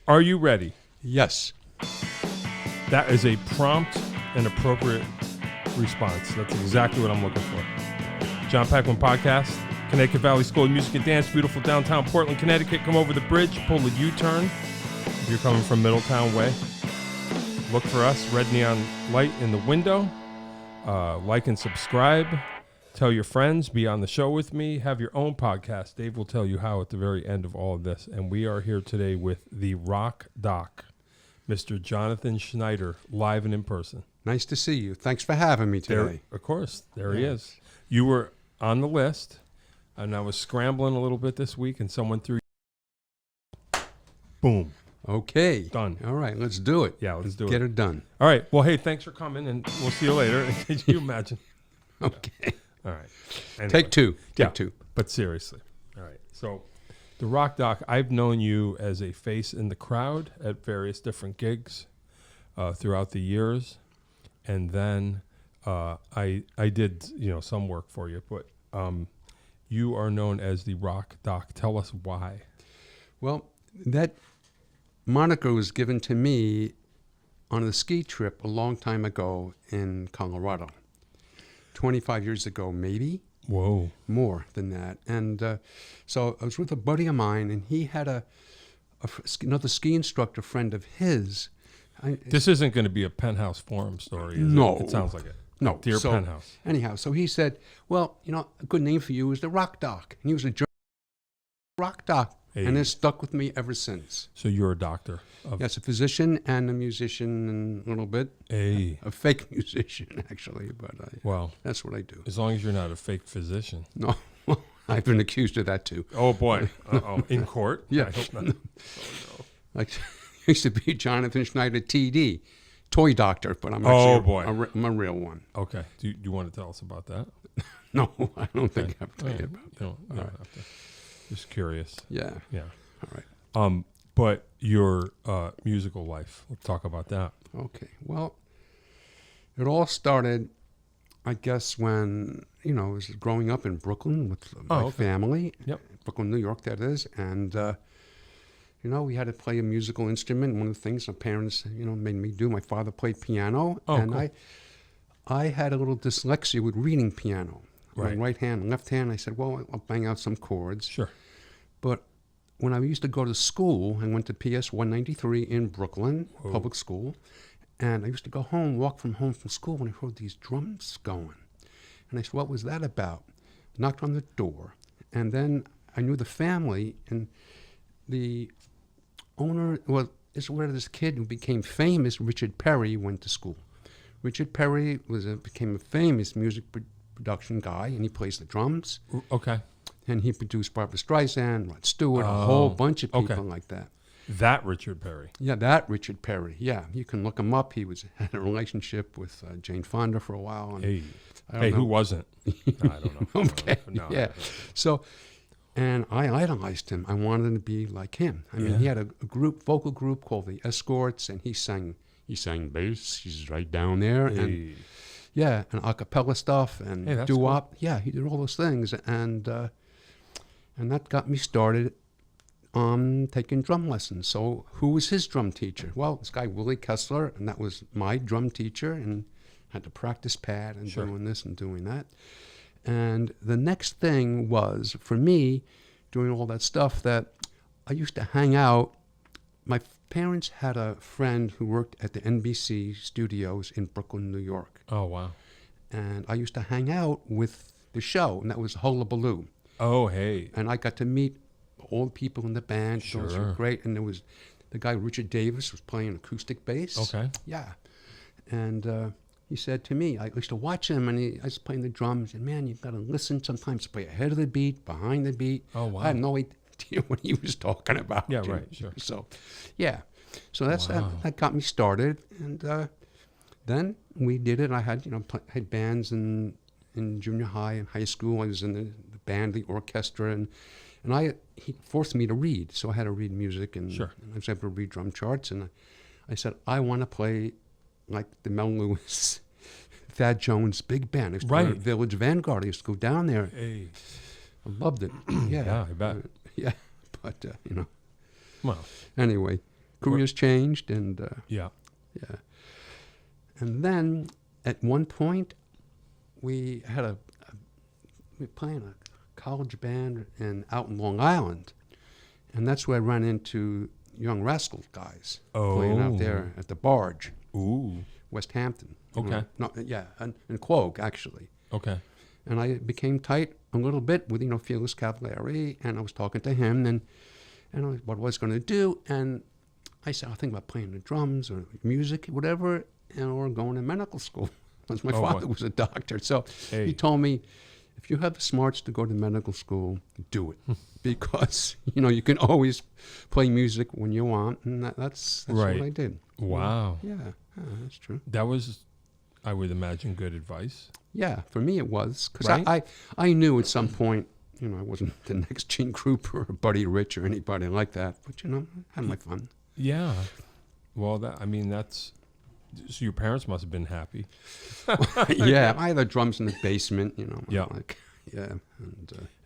Are you ready? Yes. That is a prompt and appropriate response. That's exactly what I'm looking for. John Peckman Podcast, Connecticut Valley School of Music and Dance, beautiful downtown Portland, Connecticut. Come over the bridge, pull a U-turn. If you're coming from Middletown Way, look for us, red neon light in the window. Like and subscribe. Tell your friends, be on the show with me, have your own podcast. Dave will tell you how at the very end of all of this. And we are here today with the Rock Doc, Mr. Jonathan Schneider, live and in person. Nice to see you. Thanks for having me today. Of course, there he is. You were on the list, and I was scrambling a little bit this week, and someone threw boom. Okay. Done. All right, let's do it. Yeah, let's do it. Get it done. All right. Well, hey, thanks for coming, and we'll see you later. Can you imagine? Okay. All right. Anyway. Take two. Take two. But seriously. All right. So, the Rock Doc, I've known you as a face in the crowd at various different gigs throughout the years. And then I did, some work for you. But you are known as the Rock Doc. Tell us why. Well, that moniker was given to me on a ski trip a long time ago in Colorado. 25 years ago, maybe. Whoa. More than that. And so I was with a buddy of mine, and he had another ski instructor friend of his. This isn't going to be a Penthouse Forum story, is no. it? It sounds like it. No. Dear Penthouse. Anyhow, so he said, well, a good name for you is the Rock Doc. And he was a German Rock Doc. Hey. And it's stuck with me ever since. So you're a doctor? Yes, a physician and a musician and a little bit. Hey. A fake musician, actually, but well, that's what I do. As long as you're not a fake physician. No, I've been accused of that too. Oh, boy. Uh-oh. In court? Yeah. I hope not. No. Oh, no. Like, I used to be Jonathan Schneider, TD, toy doctor, but I'm actually I'm a real one. Okay. Do you want to tell us about that? No, I don't think I have to tell you about that. You don't have to. Just curious. Yeah. Yeah. All right. But your musical life, let's talk about that. Okay. Well, it all started, I guess, when, I was growing up in Brooklyn with my family. Yep. Brooklyn, New York, that is. And, we had to play a musical instrument. One of the things my parents, made me do, my father played piano. Oh, and cool. I had a little dyslexia with reading piano. Right. My right hand and left hand, I said, well, I'll bang out some chords. Sure. But when I used to go to school, I went to PS 193 in Brooklyn, public school, and I used to go home, walk from home from school, and I heard these drums going. And I said, what was that about? Knocked on the door, and then I knew the family, and the owner, this is where this kid who became famous, Richard Perry, went to school. Richard Perry became a famous music production guy, and he plays the drums. Okay. And he produced Barbra Streisand, Rod Stewart, a whole bunch of people like that. That Richard Perry. Yeah, that Richard Perry. Yeah, you can look him up. He had a relationship with Jane Fonda for a while. And hey, who wasn't? No, I don't know. Okay, No, yeah. So, and I idolized him. I wanted to be like him. I mean, he had a vocal group called the Escorts, and he sang bass. He's right down there. Hey. And yeah, and a cappella stuff and doo-wop. Cool. Yeah, he did all those things. And that got me started on taking drum lessons. So who was his drum teacher? Well, this guy, Willie Kessler, and that was my drum teacher, and had the practice pad and doing this and doing that. And the next thing was, for me, doing all that stuff, that I used to hang out. My parents had a friend who worked at the NBC studios in Brooklyn, New York. Oh, wow. And I used to hang out with the show, and that was Hullabaloo. Oh, hey. And I got to meet all the people in the band. Sure. Those were great. And there was the guy, Richard Davis, was playing acoustic bass. Okay. Yeah. And he said to me, I used to watch him, and I was playing the drums, and man, you've got to listen sometimes to play ahead of the beat, behind the beat. Oh, wow. I had no idea what he was talking about. Yeah, right, sure. So, yeah. So that got me started. And then we did it. I had, had bands in junior high and high school. I was in the band, the orchestra, and he forced me to read. So I had to read music, and I was able to read drum charts. And I said, I want to play like the Mel Lewis, Thad Jones big band. I used to go to Village Vanguard. I used to go down there. Hey. I loved it. Yeah. Yeah, I bet. Yeah, but, Well. Anyway, careers changed, and yeah. And then at one point, we were playing a college band out in Long Island, and that's where I ran into Young Rascals guys playing out there at the Barge. Ooh. West Hampton. Okay. In Quogue, actually. Okay. And I became tight a little bit with, Felix Cavalieri, and I was talking to him, and what I was going to do, and I said, I'll think about playing the drums or music, whatever, or going to medical school. Because my father was a doctor. So he told me, if you have the smarts to go to medical school, do it. Because, you can always play music when you want, and that's right. what I did. Wow. Yeah, that's true. That was, I would imagine, good advice. Yeah, for me it was. Because right? I knew at some point, I wasn't the next Gene Krupa or Buddy Rich or anybody like that. But, I had my fun. Yeah. Well, that's... So your parents must have been happy. Yeah, I had the drums in the basement, Yeah. And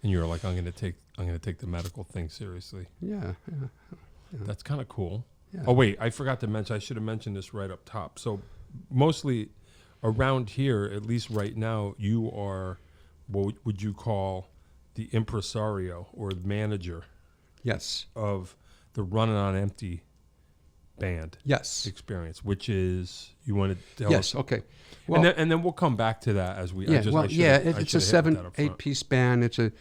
you were like, I'm gonna take the medical thing seriously. Yeah. That's kind of cool. Yeah. Oh wait, I forgot to mention. I should have mentioned this right up top. So mostly around here, at least right now, you are what would you call the impresario or the manager? Yes. Of the Running on Empty band. Yes. Experience, which is, you want to tell us? Yes. Okay. Well, and then we'll come back to that as we. Yeah. It's a 7-8 piece band. It's a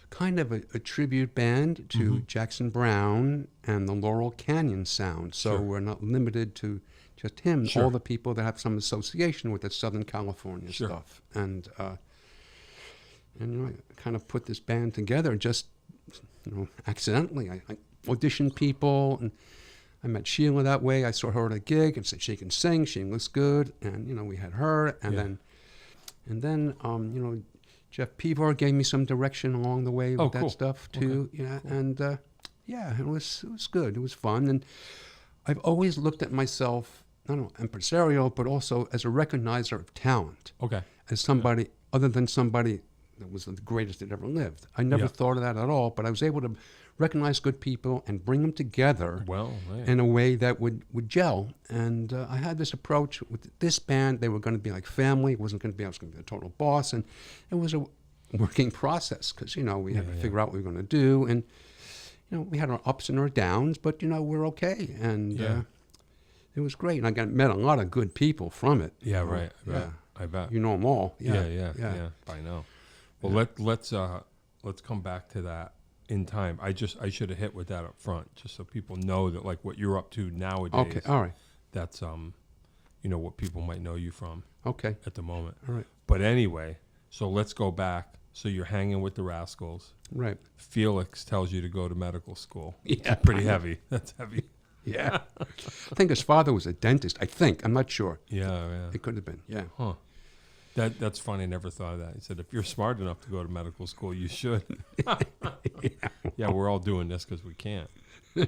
kind of a tribute band to Jackson Browne and the Laurel Canyon sound. So we're not limited to just him. Sure. All the people that have some association with the Southern California stuff. And I kind of put this band together just accidentally. I auditioned people, and I met Sheila that way. I saw her at a gig and said she can sing. She looks good, and we had her. And then Jeff Pevar gave me some direction along the way with that stuff too. Okay. Yeah, cool. And it was good. It was fun, and I've always looked at myself, not only impresario, but also as a recognizer of talent. Okay. As somebody other than somebody that was the greatest that ever lived. I never thought of that at all, but I was able to recognize good people and bring them together in a way that would gel. And I had this approach with this band. They were going to be like family. It wasn't going to be I was going to be a total boss. And it was a working process because, we had to figure out what we were going to do. And, we had our ups and our downs, but, we're okay. And it was great. And I met a lot of good people from it. Yeah, right. I bet. You know them all. Yeah. I know. Well, let's come back to that in time. I should have hit with that up front, just so people know that like what you're up to nowadays. Okay, all right. That's what people might know you from. Okay. At the moment. All right. But anyway, so let's go back. So you're hanging with the Rascals. Right. Felix tells you to go to medical school. Yeah. Pretty heavy. That's heavy. Yeah. I think his father was a dentist. I'm not sure. Yeah. It could have been. Yeah. Huh. That's funny. I never thought of that. He said, if you're smart enough to go to medical school, you should. Yeah, we're all doing this because we can't. Yeah,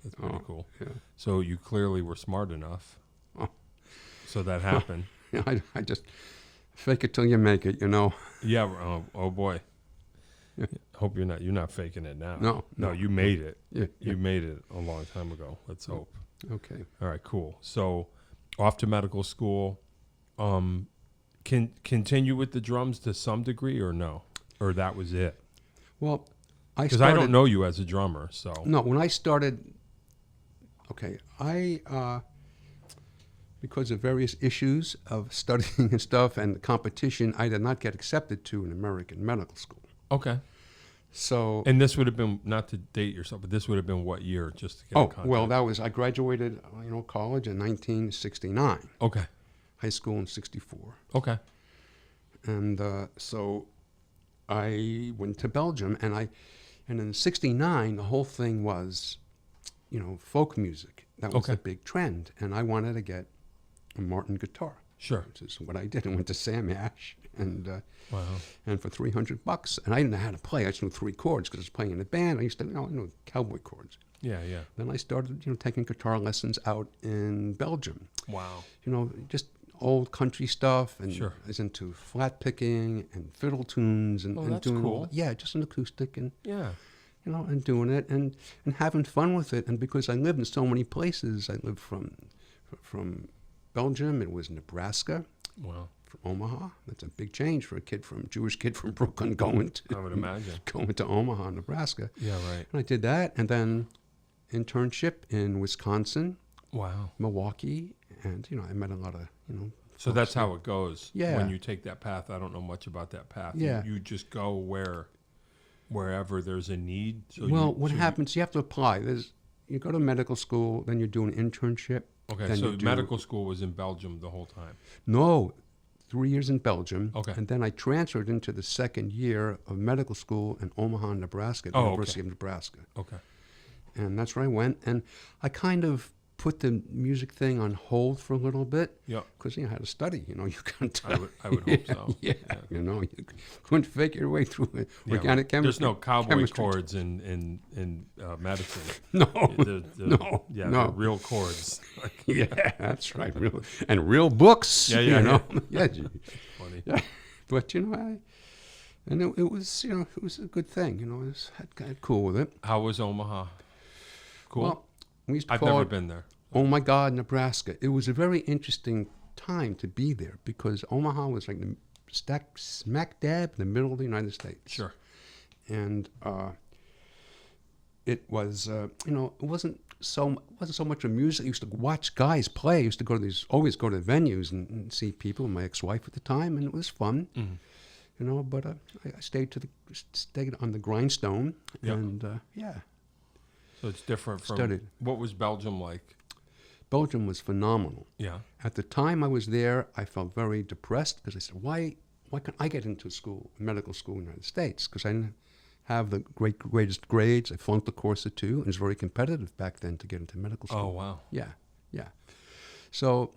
that's pretty cool. Yeah. So you clearly were smart enough. Oh. So that happened. I just fake it till you make it, Yeah. Oh boy. Yeah. Hope you're not faking it now. No, you made it. Yeah. You made it a long time ago. Let's hope. Okay. All right, cool. So off to medical school. Can continue with the drums to some degree or no? Or that was it? Well, because I don't know you as a drummer, so. No, when I started, because of various issues of studying and stuff and the competition, I did not get accepted to an American medical school. Okay. So. And this would have been, not to date yourself, but this would have been what year, just to get a context? Well, I graduated, college in 1969. Okay. High school in 64. Okay. And so I went to Belgium, and in 69, the whole thing was, folk music. That was a big trend. And I wanted to get a Martin guitar. Sure. Which is what I did. I went to Sam Ash, and for $300. And I didn't know how to play. I just knew 3 chords because I was playing in a band. I used to know cowboy chords. Yeah. Then I started, taking guitar lessons out in Belgium. Wow. Just old country stuff, and sure. I was into flat picking and fiddle tunes and that's doing cool. just an acoustic and and doing it and having fun with it. And because I lived in so many places, I lived from Belgium. It was Nebraska. Wow. From Omaha. That's a big change for Jewish kid from Brooklyn going I would imagine. Going to Omaha, Nebraska. Yeah, right. And I did that, and then internship in Wisconsin. Wow. Milwaukee, and I met a lot of So that's how it goes. Yeah. When you take that path, I don't know much about that path. Yeah. You just go wherever there's a need. So what happens? You have to apply. You go to medical school, then you do an internship. Okay, so medical school was in Belgium the whole time. No, 3 years in Belgium. Okay. And then I transferred into the second year of medical school in Omaha, Nebraska, at the University of Nebraska. Okay. And that's where I went. And I kind of put the music thing on hold for a little bit. Yeah. Because I had to study. You can't. I would hope so. Yeah. You couldn't fake your way through it. Organic chemistry. There's no cowboy chemistry. chords in medicine. No. No. Yeah. No. They're real chords. Yeah, that's right. Real books. Yeah. Yeah. Funny. Yeah. But it was it was a good thing. I had cool with it. How was Omaha? Cool. Well, we used to I've call never it, been there. Oh my God, Nebraska. It was a very interesting time to be there because Omaha was like the smack dab in the middle of the United States. Sure. And it was it wasn't so much of music. I used to watch guys play. I used to always go to venues and see people. My ex-wife at the time, and it was fun. Mm-hmm. But I stayed on the grindstone, Yep. and yeah. So it's different from Studied. What was Belgium like? Belgium was phenomenal. Yeah. At the time I was there, I felt very depressed because I said, why can't I get into medical school in the United States? Because I didn't have the greatest grades. I flunked the course of 2, and it was very competitive back then to get into medical school. Oh, wow. Yeah. So,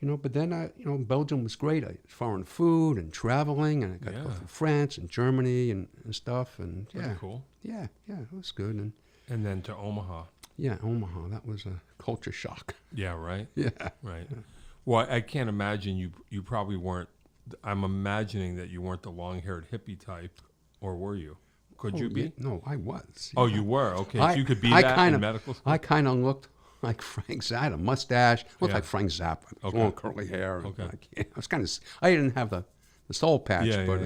but then Belgium was great. Foreign food and traveling, and I got to go through France and Germany and stuff. And Pretty cool. Yeah, it was good. And then to Omaha. Yeah, Omaha. That was a culture shock. Yeah, right? Yeah. Right. Yeah. Well, I can't imagine you probably weren't. I'm imagining that you weren't the long-haired hippie type, or were you? Could you be? Yeah, no, I was. Oh, you were? Okay, so you could be in medical school? I kind of looked like Frank Zappa, a mustache. Looked like Frank Zappa. Okay. Long curly hair. Okay. I was kind of. I didn't have the soul patch, but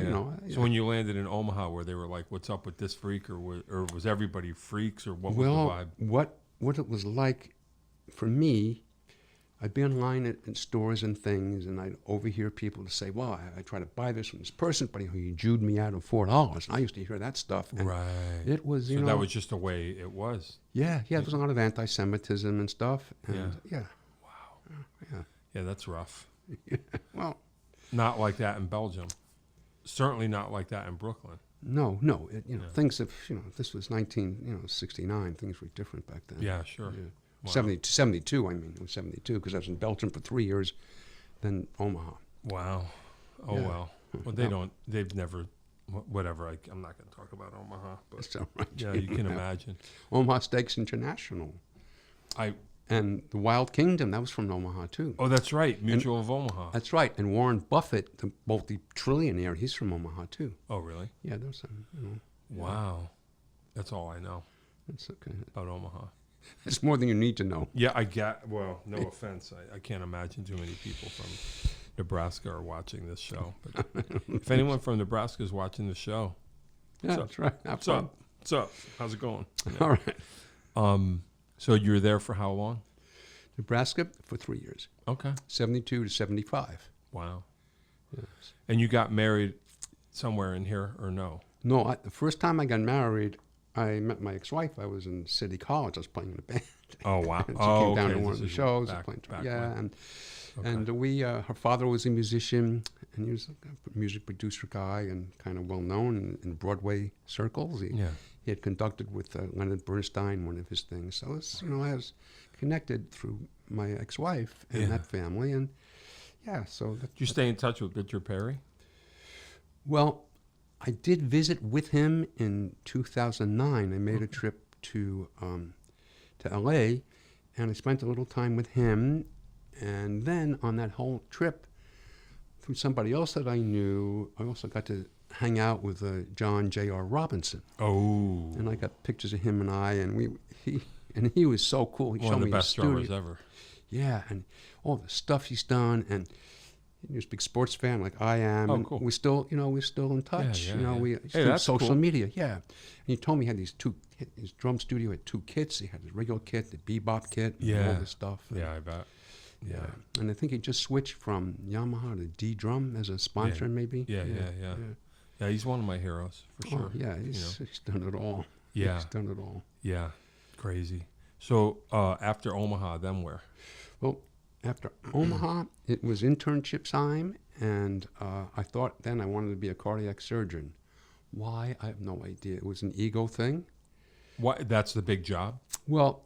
So when you landed in Omaha, where they were like, "What's up with this freak?" or was everybody freaks, or what was the vibe? What it was like for me, I'd be online in stores and things, and I'd overhear people to say, "Well, I tried to buy this from this person, but he Jewed me out of $4." And I used to hear that stuff. And right. It was, so that was just the way it was. Yeah. There was a lot of anti-Semitism and stuff. And yeah. Wow. Yeah, that's rough. Yeah. Well. Not like that in Belgium. Certainly not like that in Brooklyn. No. Things have, if this was 1969, things were different back then. Yeah, sure. Yeah. Wow. 72, I mean. It was 72 because I was in Belgium for 3 years, then Omaha. Wow. Oh, Yeah. well. Well, they've never, whatever. I'm not going to talk about Omaha. But That's all right. yeah, you can imagine. Omaha Steaks International. And the Wild Kingdom, that was from Omaha, too. Oh, that's right. Mutual of Omaha. That's right. And Warren Buffett, the multi-trillionaire, he's from Omaha, too. Oh, really? Yeah, there's some, Wow. That's all I know That's okay. about Omaha. It's more than you need to know. Yeah, no offense. I can't imagine too many people from Nebraska are watching this show. But if anyone from Nebraska is watching the show, yeah, that's right. What's up? What's up? How's it going? All right. So you were there for how long? Nebraska for 3 years. Okay. 72 to 75. Wow. Yes. And you got married somewhere in here or no? No, the first time I got married, I met my ex-wife. I was in City College. I was playing in a band. Oh, wow. And she came down to one This of the is shows. back And we, her father was a musician, and he was a music producer guy and kind of well-known in Broadway circles. He had conducted with Leonard Bernstein, one of his things. So it's, I was connected through my ex-wife and that family. And so. Did you stay in touch with Richard Perry? Well, I did visit with him in 2009. I made a trip to L.A., and I spent a little time with him. And then on that whole trip, through somebody else that I knew, I also got to hang out with John J.R. Robinson. Oh. And I got pictures of him and he was so cool. He One showed of the me best his drummers studio. ever. Yeah, and all the stuff he's done, and he was a big sports fan like I am. Oh, and cool. we're still in touch. Yeah. We Hey, through that's social cool. media. Yeah, and he told me he had his drum studio had 2 kits. He had his regular kit, the bebop kit, and all this stuff. And, Yeah, I bet. Yeah. And I think he just switched from Yamaha to D Drum as a sponsor, maybe. Yeah. Yeah, he's one of my heroes for sure. Oh, yeah, he's done it all. Yeah. He's done it all. Yeah, crazy. So after Omaha, then where? Well, after Omaha, it was internship time, and I thought then I wanted to be a cardiac surgeon. Why? I have no idea. It was an ego thing. What? That's the big job? Well,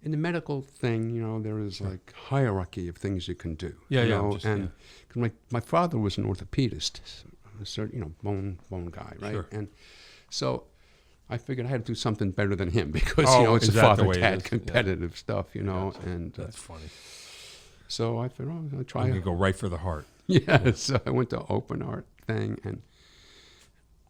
in the medical thing, there is like hierarchy of things you can do. Yeah, Cause my father was an orthopedist, bone guy, right? Sure. And so I figured I had to do something better than him because it's is a that the way it father-dad is? competitive stuff, and That's funny. so I figured, I'm gonna try. I'm gonna go right for the heart. Yeah, so I went to open heart thing, and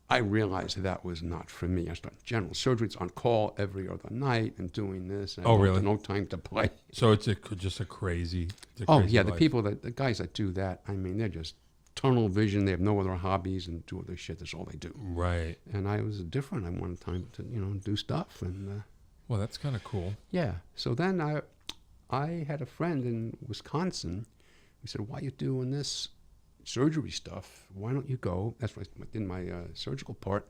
I realized that was not for me. I started general surgery. It's on call every other night and doing this. And Really? No time to play. So it's just a crazy. The life. the guys that do that, I mean, they're just tunnel vision. They have no other hobbies and do other shit. That's all they do. Right. And I was different. I wanted time to, do stuff. And well, that's kind of cool. yeah. So then I had a friend in Wisconsin. He said, "Why are you doing this surgery stuff? Why don't you go?" That's what I did my surgical part.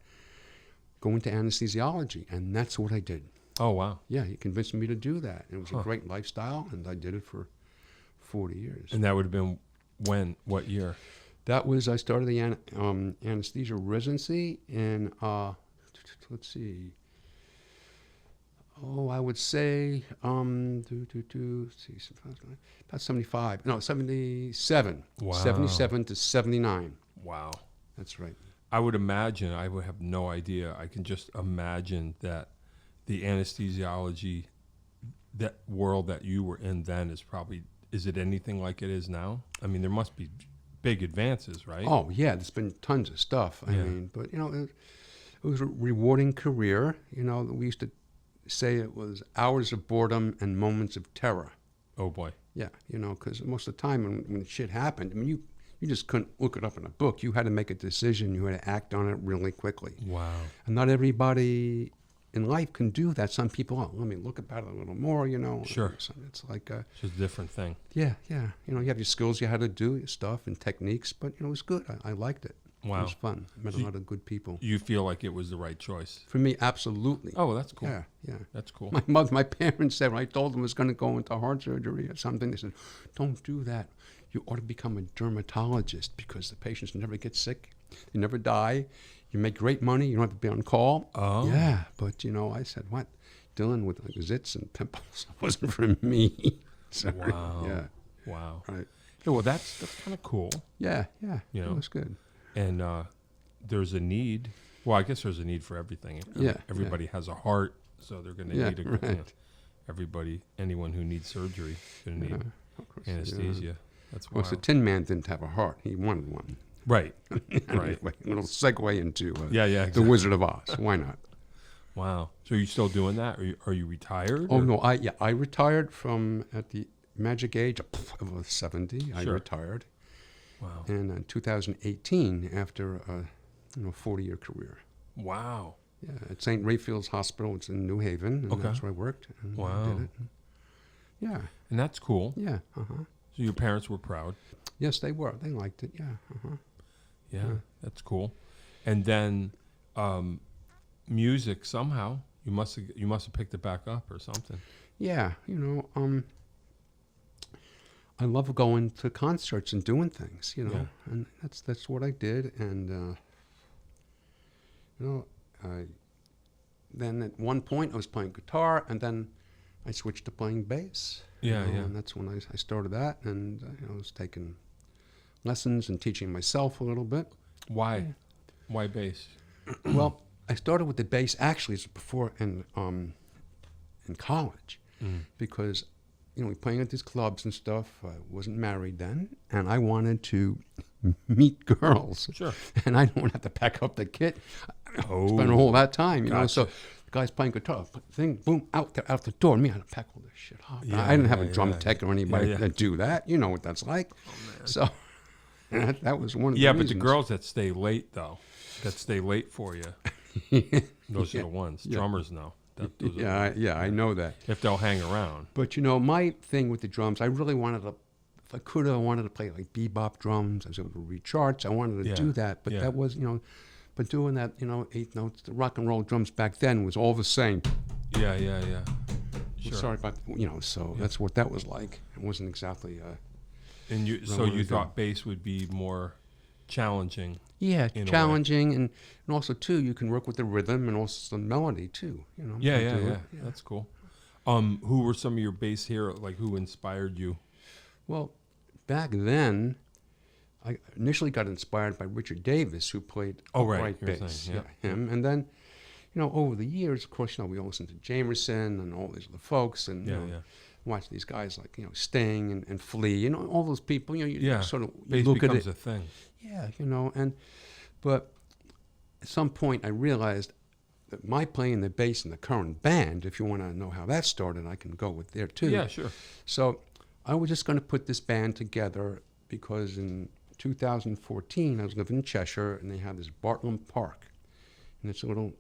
Go into anesthesiology, and that's what I did. Oh wow! Yeah, he convinced me to do that. And it was a great lifestyle, and I did it for 40 years. And that would have been when? What year? That was I started the anesthesia residency in let's see. Oh, I would say about 75. No, 77. Wow. 77 to 79. Wow. That's right. I would imagine, I would have no idea. I can just imagine that the anesthesiology, that world that you were in then is it anything like it is now? I mean, there must be big advances, right? Oh, yeah, there's been tons of stuff. I mean, but, it was a rewarding career. We used to say it was hours of boredom and moments of terror. Oh, boy. Yeah, because most of the time when shit happened, I mean, you just couldn't look it up in a book. You had to make a decision. You had to act on it really quickly. Wow. And not everybody in life can do that. Some people, let me look about it a little more, Sure. It's like it's just a different thing. Yeah. You have your skills, you had to do your stuff and techniques, but, it was good. I liked it. Wow. It was fun. I met a lot of good people. You feel like it was the right choice? For me, absolutely. Oh, that's cool. Yeah. That's cool. My parents said, when I told them I was going to go into heart surgery or something, they said, "Don't do that. You ought to become a dermatologist because the patients never get sick. They never die. You make great money. You don't have to be on call." Oh. Yeah, but, I said, what? Dealing with like zits and pimples wasn't for me. Sorry. Wow. Yeah. Wow. Right. Yeah, well, that's kind of cool. Yeah. It was good. And there's a need. Well, I guess there's a need for everything. Everybody has a heart, so they're going to need a right. Anyone who needs surgery is going to need anesthesia. Yeah. That's wild. Well, so Tin Man didn't have a heart. He wanted one. Right. Anyway, a little segue into exactly. The Wizard of Oz. Why not? Wow. So are you still doing that? Are you retired? Oh, no. I retired from at the magic age of 70. I retired. Wow. And in 2018, after a 40-year career. Wow. Yeah, at St. Raphael's Hospital. It's in New Haven, and that's where I worked. And wow. I did it. Yeah. And that's cool. Yeah. Uh-huh. So your parents were proud. Yes, they were. They liked it. Yeah. Uh-huh. Yeah, that's cool. And then music somehow you must have picked it back up or something. Yeah, I love going to concerts and doing things, and that's what I did. And then at one point I was playing guitar, and then I switched to playing bass. Yeah. And that's when I started that, and I was taking lessons and teaching myself a little bit. Why? Yeah. Why bass? Well, I started with the bass actually before in college, because we playing at these clubs and stuff. I wasn't married then, and I wanted to meet girls. Sure. And I don't have to pack up the kit. Oh, spend all that time, you know. gotcha. So the guy's playing guitar, thing, boom, out the door. Me, I had to pack all this shit up. Yeah, I didn't have a yeah, drum yeah. tech or anybody Yeah, yeah. that do that. You know what that's like. Oh, So that was one of the yeah, reasons. but the girls that stay late, though, that stay late for you, those are the ones. Yeah. Drummers know. Those are Yeah, the ones. I know that. If they'll hang around. But, you know, my thing with the drums, I really wanted to, if I could have, I wanted to play like bebop drums. I was able to read charts. I wanted to Yeah, do that. But yeah. that was, you know, but doing that, you know, 8 notes, the rock and roll drums back then was all the same. Yeah, yeah, yeah. Sure. Sorry about, you know, so that's what that was like. It wasn't exactly. And so you thought bass would be more challenging. Yeah, in a challenging, and also too, you can work with the rhythm and also the melody too. You know. Yeah, you yeah, do yeah, it. That's cool. Who were some of your bass heroes? Like, who inspired you? Well, back then, I initially got inspired by Richard Davis, who played upright you were bass. saying, Him. And then, you know, over the years, of course, you know, we all listened to Jamerson and all these other folks, and you know, watch these guys like, you know, Sting and Flea, you know, all those people. You know, you sort of bass look becomes at it. a thing. Yeah, you know, but at some point I realized that my playing the bass in the current band, if you want to know how that started, I can go with there too. Yeah, sure. So I was just going to put this band together because in 2014 I was living in Cheshire, and they have this Bartlam Park, and it's a little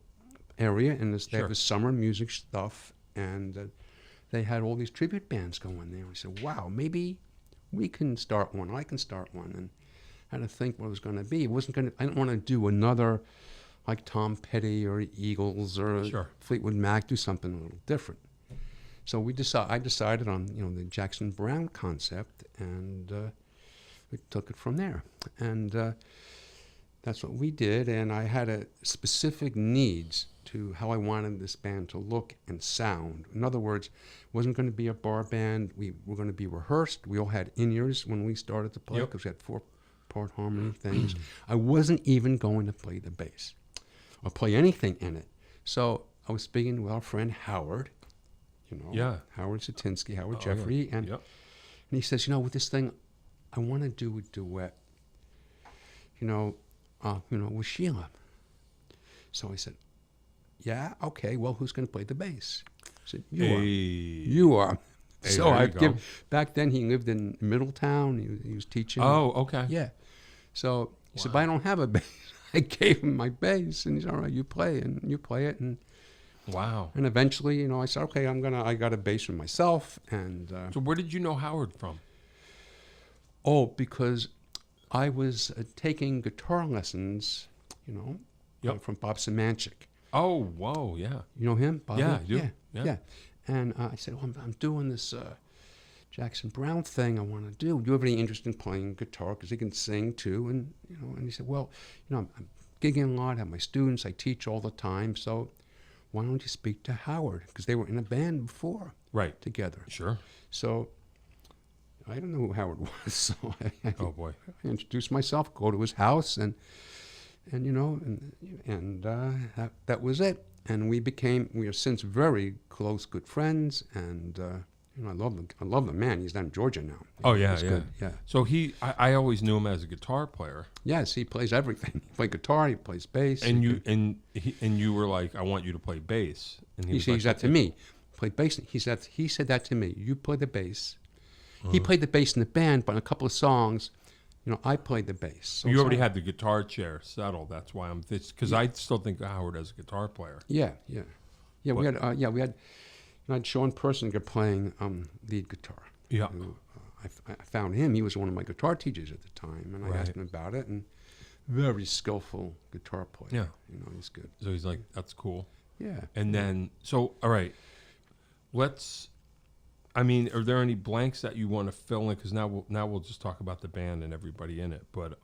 area, and they have this summer music stuff, and they had all these tribute bands going there. I said, wow, maybe we can start one. I can start one. And I had to think what it was going to be. It wasn't going to. I didn't want to do another like Tom Petty or Eagles or Fleetwood Mac. Do something a little different. So I decided on, you know, the Jackson Browne concept, and we took it from there. And that's what we did. And I had a specific needs to how I wanted this band to look and sound. In other words, it wasn't going to be a bar band. We were going to be rehearsed. We all had in-ears when we started to play because we had 4-part harmony things. I wasn't even going to play the bass or play anything in it. So I was speaking with our friend Howard, you know, Howard Satinsky, Howard Jeffrey, and he says, you know, with this thing, I want to do a duet, you know, with Sheila. So I said, yeah, okay, well, who's going to play the bass? I said, you are. Hey, so back then he lived in Middletown. He was teaching. Oh, okay. Yeah. So he said, but I don't have a bass. I gave him my bass, and he said, all right, you play it. And wow. And eventually, you know, I said, okay, I got a bass for myself. And so where did you know Howard from? Oh, because I was taking guitar lessons, you know, from Bob Semanchik. Oh, whoa, yeah. You know him, Bob? Yeah, I do. Yeah. And I said, well, I'm doing this Jackson Browne thing I want to do. Do you have any interest in playing guitar? Because he can sing too. And, you know, and he said, well, you know, I'm gigging a lot, I have my students, I teach all the time. So why don't you speak to Howard? Because they were in a band before. Right. Together. Sure. So I don't know who Howard was. So I introduced myself, go to his house, and you know, and that was it. And we are since very close, good friends. And you know, I love the man. He's down in Georgia now. Oh yeah, good. Yeah. So I always knew him as a guitar player. Yes, he plays everything. He plays guitar. He plays bass. And you were like, I want you to play bass. And he said that to me. Play bass. He said that to me. You play the bass. He played the bass in the band, but in a couple of songs, you know, I played the bass. So you already had the guitar chair settled. That's why because I still think of Howard as a guitar player. Yeah. We had I had Sean Persinger playing lead guitar. Yeah. I found him. He was one of my guitar teachers at the time, and I asked him about it. And very skillful guitar player. Yeah. You know, he's good. So he's like, that's cool. Yeah. And then, so all right, are there any blanks that you want to fill in? Because now we'll just talk about the band and everybody in it. But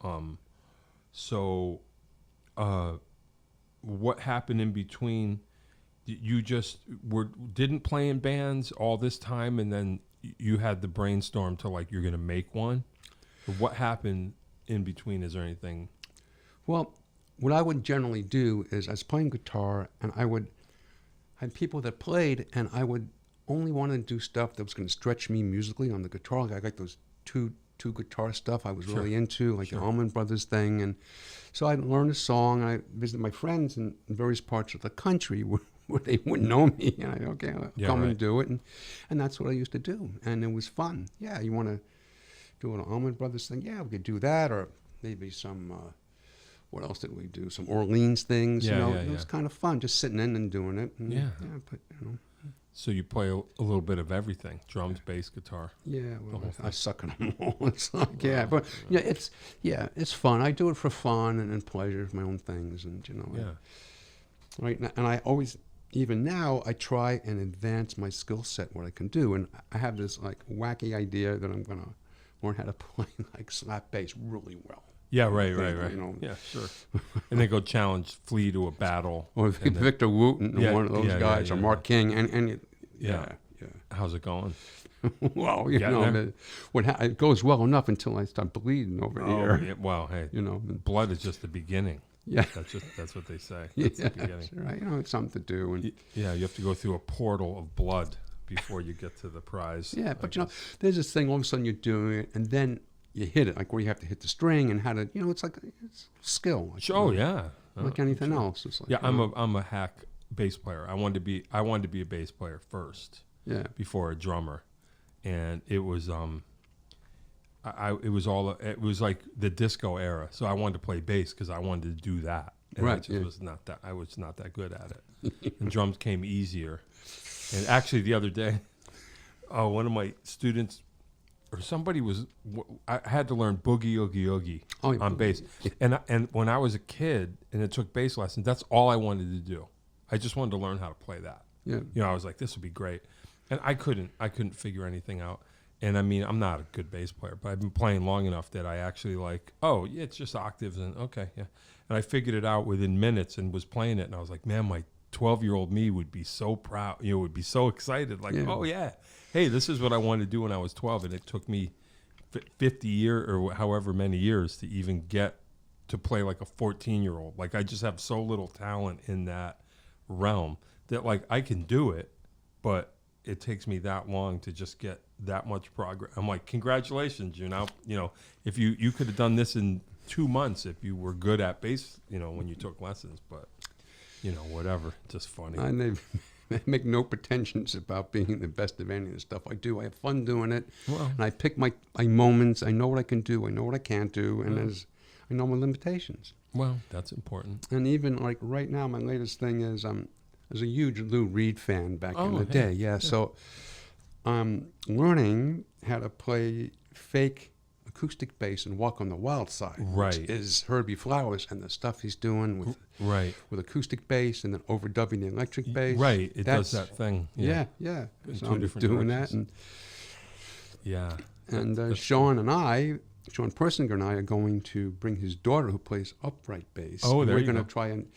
what happened in between? You just didn't play in bands all this time, and then you had the brainstorm to like you're going to make one. Or what happened in between? Is there anything? Well, what I would generally do is I was playing guitar, and I had people that played, and I would only want to do stuff that was going to stretch me musically on the guitar. Like I got those two two-guitar stuff I was really into, like the Allman Brothers thing. And so I learned a song. I visited my friends in various parts of the country where they wouldn't know me. And I said, okay, I'll come and do it. And that's what I used to do. And it was fun. Yeah, you want to do an Allman Brothers thing? Yeah, we could do that. Or maybe some, what else did we do? Some Orleans things. It was kind of fun, just sitting in and doing it. And, but, So you play a little bit of everything: drums, bass, guitar. Yeah, well, I suck at them all. It's like, it's fun. I do it for fun and pleasure, my own things, and right now, and I always, even now, I try and advance my skill set, what I can do, and I have this like wacky idea that I'm gonna learn how to play like slap bass really well. Yeah, right. Yeah, sure. And then go challenge Flea to a battle. Or Victor Wooten, one of those guys, or Mark King, and yeah. How's it going? Well, it goes well enough until I start bleeding over here. Yeah, well, hey, blood is just the beginning. Yeah, that's what they say. That's the beginning. Right. It's something to do. And you have to go through a portal of blood before you get to the prize. Yeah, but there's this thing. All of a sudden, you're doing it, and then you hit it, like where you have to hit the string and how to, it's like it's skill. Like, like anything else. It's like, I'm a hack bass player. I wanted to be a bass player first. Yeah. Before a drummer, and it was it was like the disco era. So I wanted to play bass because I wanted to do that. And I was not that good at it. And drums came easier. And actually, the other day, one of my students or somebody I had to learn boogie oogie oogie on bass. And when I was a kid and it took bass lessons, that's all I wanted to do. I just wanted to learn how to play that. Yeah. I was like, this would be great. And I couldn't figure anything out. And I mean, I'm not a good bass player, but I've been playing long enough that I actually it's just octaves and okay, yeah. And I figured it out within minutes and was playing it. And I was like, man, my 12-year-old me would be so proud, would be so excited. Like, oh yeah, hey, this is what I wanted to do when I was 12. And it took me 50 years or however many years to even get to play like a 14-year-old. Like, I just have so little talent in that realm that like I can do it, but it takes me that long to just get that much progress. I'm like, congratulations, if you could have done this in 2 months if you were good at bass, when you took lessons, but whatever, just funny. And they make no pretensions about being the best of any of the stuff I do. I have fun doing it, and I pick my moments. I know what I can do. I know what I can't do, and I know my limitations. Well, that's important. And even like right now, my latest thing is I was a huge Lou Reed fan back in the day. Yeah, so I'm learning how to play fake acoustic bass and Walk on the Wild Side, which is Herbie Flowers and the stuff he's doing with acoustic bass and then overdubbing the electric bass. Right, it does that thing. Yeah. So I'm doing that. And Sean Persinger and I are going to bring his daughter who plays upright bass. Oh, there we're you go. We're going to try and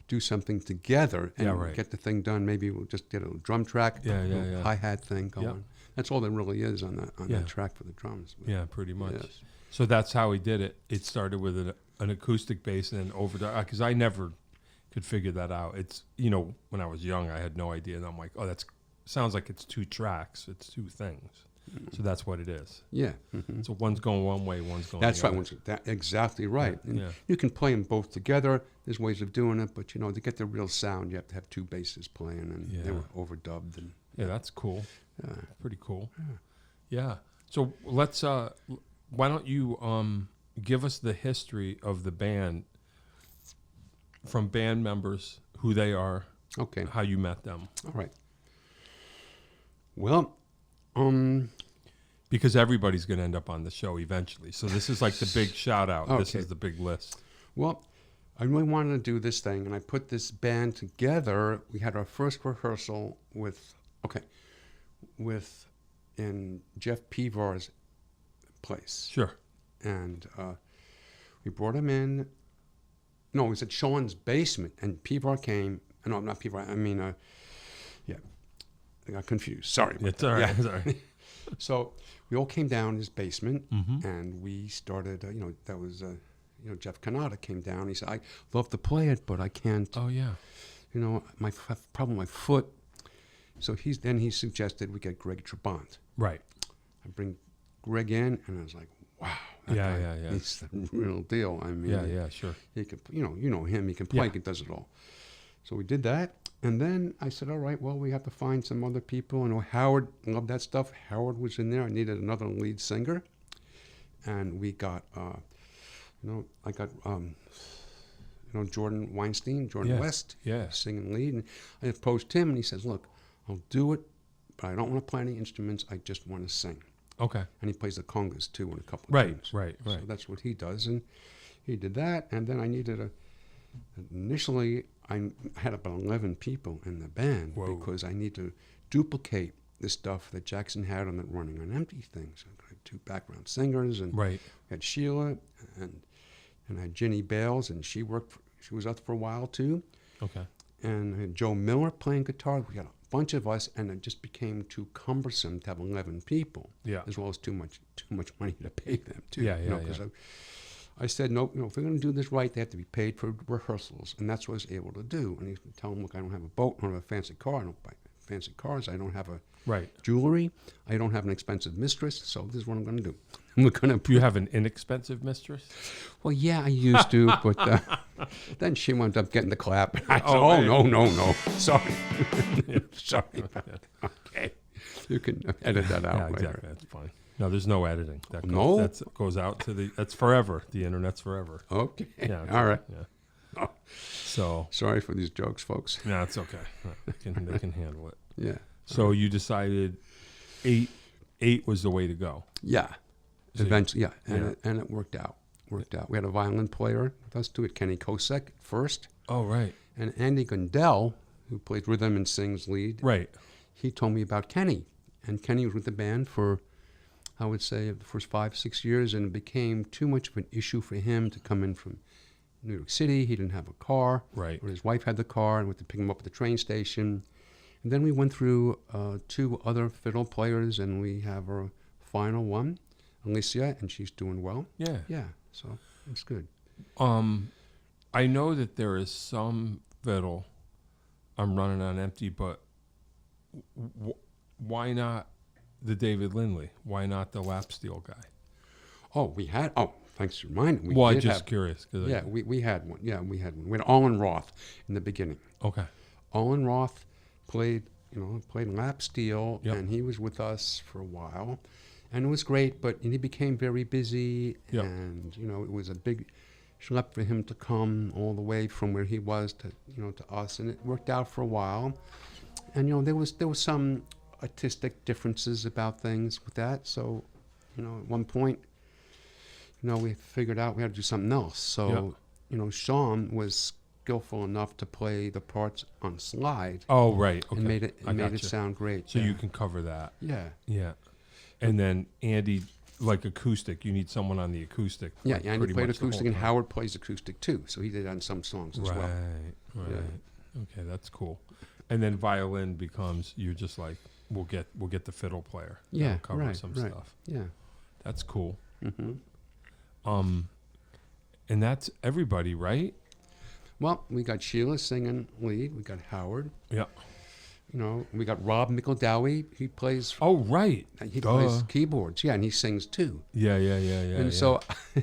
do something together and get the thing done. Maybe we'll just get a drum track, hi-hat thing going. Yeah. That's all there really is on that track for the drums. Yeah, pretty much. Yes. So that's how he did it. It started with an acoustic bass and then overdub, because I never could figure that out. It's, when I was young, I had no idea. And I'm like, oh, that sounds like it's 2 tracks. It's 2 things. Mm-hmm. So that's what it is. Yeah. Mm-hmm. So one's going one way, one's going the other. That's right. Exactly right. And you can play them both together. There's ways of doing it, but, to get the real sound, you have to have 2 basses playing, and they were overdubbed. And that's cool. Yeah. Pretty cool. Yeah. So let's, why don't you give us the history of the band from band members, who they are, how you met them. All right. Well, because everybody's going to end up on the show eventually. So this is like the big shout out. This is the big list. Well, I really wanted to do this thing, and I put this band together. We had our first rehearsal in Jeff Pevar's place. Sure. And we brought him in. No, it was at Sean's basement, and Pevar came. No, not Pevar. I mean, I got confused. Sorry. It's all right. Sorry. So we all came down his basement, and we started. That was Jeff Canada came down. He said, "I love to play it, but I can't." Oh yeah. My problem with my foot. So he suggested we get Greg Trabant. Right. I bring Greg in, and I was like, wow. Yeah. He's the real deal. I mean, yeah, sure. He can, you know him. He can play. He does it all. So we did that, and then I said, all right, well, we have to find some other people. And Howard loved that stuff. Howard was in there. I needed another lead singer, and we got, I got, Jordan Weinstein, Jordan West, singing lead, and I approached him, and he says, look, I'll do it, but I don't want to play any instruments. I just want to sing. Okay. And he plays the congas too in a couple of tunes. Right. So that's what he does, and he did that. And then I needed initially I had about 11 people in the band. Whoa. Because I need to duplicate the stuff that Jackson had on the Running on Empty things. I had 2 background singers, and we had Sheila, and I had Jenny Bales, and she was up for a while too. Okay. And I had Joe Miller playing guitar. We had a bunch of us, and it just became too cumbersome to have 11 people. Yeah. As well as too much money to pay them too. Yeah. Because I said, no, if we're going to do this right, they have to be paid for rehearsals, and that's what I was able to do. And he would tell them, look, I don't have a boat, I don't have a fancy car, I don't buy fancy cars, I don't have a jewelry, I don't have an expensive mistress, so this is what I'm going to do. Do you have an inexpensive mistress? Well, yeah, I used to, but then she wound up getting the clap. And I said, no, sorry. Sorry. Okay. You can edit that out later. Exactly. That's fine. No, there's no editing. That goes out to that's forever. The internet's forever. Okay. Yeah. All right. Yeah. Oh. So sorry for these jokes, folks. No, it's okay. They can handle it. Yeah. So you decided 8 was the way to go. Yeah. So eventually, and it worked out. We had a violin player with us too, at Kenny Kosek at first. Oh, right. And Andy Gundell, who plays rhythm and sings lead. Right. He told me about Kenny, and Kenny was with the band for, I would say, the first 5-6 years, and it became too much of an issue for him to come in from New York City. He didn't have a car. Right. Or his wife had the car, and we had to pick him up at the train station. And then we went through 2 other fiddle players, and we have our final one, Alicia, and she's doing well. Yeah. Yeah, so it's good. I know that there is some fiddle I'm running on empty, but why not the David Lindley? Why not the lap steel guy? Thanks for reminding me. I'm just curious. We had one. Yeah, we had one. We had Olin Roth in the beginning. Okay. Olin Roth played lap steel, and he was with us for a while. And it was great, but he became very busy, and it was a big schlep for him to come all the way from where he was to us, and it worked out for a while. And there was some artistic differences about things with that. So, at one point, we figured out we had to do something else. So, Sean was skillful enough to play the parts on slide. Oh, right. Okay. And made it sound great. So you can cover that. Yeah. Yeah. And then Andy, like acoustic, you need someone on the acoustic. Yeah, Andy played acoustic, and Howard plays acoustic too. So he did on some songs as well. Right. Yeah. Okay, that's cool. And then violin becomes, you're just like, we'll get the fiddle player. Yeah, cover some stuff. Yeah, that's cool. Mm-hmm. And that's everybody, right? Well, we got Sheila singing lead. We got Howard. Yeah. We got Rob McEldowie. He plays. Oh, right. He plays keyboards. Yeah, and he sings too. Yeah. And so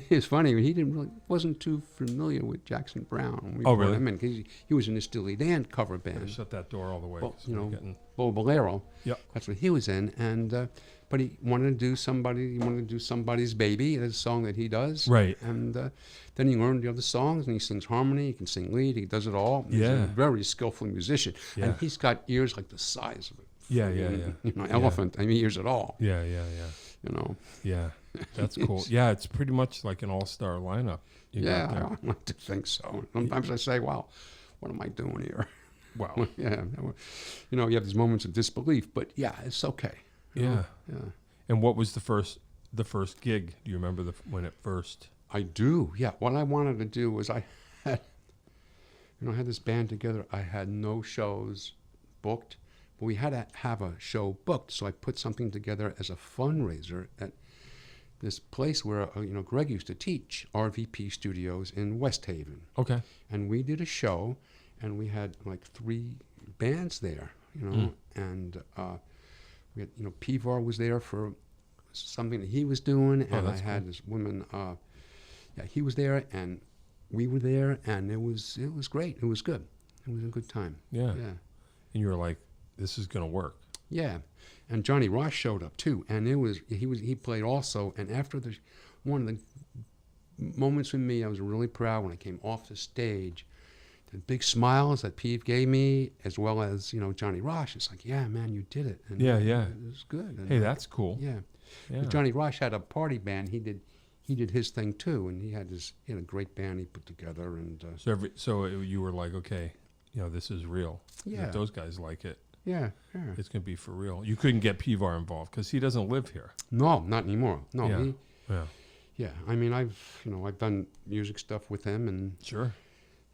it's funny. He wasn't too familiar with Jackson Browne. Really? I mean, he was in the Steely Dan cover band. Shut that door all the way. Bo Bolero. Yeah. That's what he was in, and but he wanted to do Somebody's Baby. That's a song that he does. Right. And then he learned the other songs, and he sings harmony. He can sing lead. He does it all. He's a very skillful musician, and he's got ears like the size of elephant. I mean, ears at all. Yeah. Yeah, that's cool. Yeah, it's pretty much like an all-star lineup. I like to think so. Sometimes I say, "Wow, what am I doing here?" Wow. Yeah. You have these moments of disbelief, but yeah, it's okay. Yeah. And what was the first gig? Do you remember when it first? I do. Yeah. What I wanted to do was I had this band together. I had no shows booked, but we had to have a show booked. So I put something together as a fundraiser at this place where Greg used to teach, RVP Studios in West Haven. Okay. And we did a show, and we had like 3 bands there. And we had, Pivar was there for something that he was doing, and I that's had cool. this woman. He was there, and we were there, and it was great. It was good. It was a good time. Yeah. Yeah. And you were like, this is going to work. Yeah. And Johnny Ross showed up too, and he played also. And after one of the moments with me, I was really proud when I came off the stage. The big smiles that Pete gave me, as well as Johnny Ross. It's like, yeah, man, you did it. And Yeah. it was good. And Hey, that's cool. yeah. Yeah. But Johnny Ross had a party band. He did his thing too, and he had a great band he put together. And So you were like, okay, this is real. Yeah. If those guys like it, yeah. it's going to be for real. You couldn't get Pivar involved because he doesn't live here. No, not anymore. No. Yeah. Yeah. I mean, I've done music stuff with him, and Sure.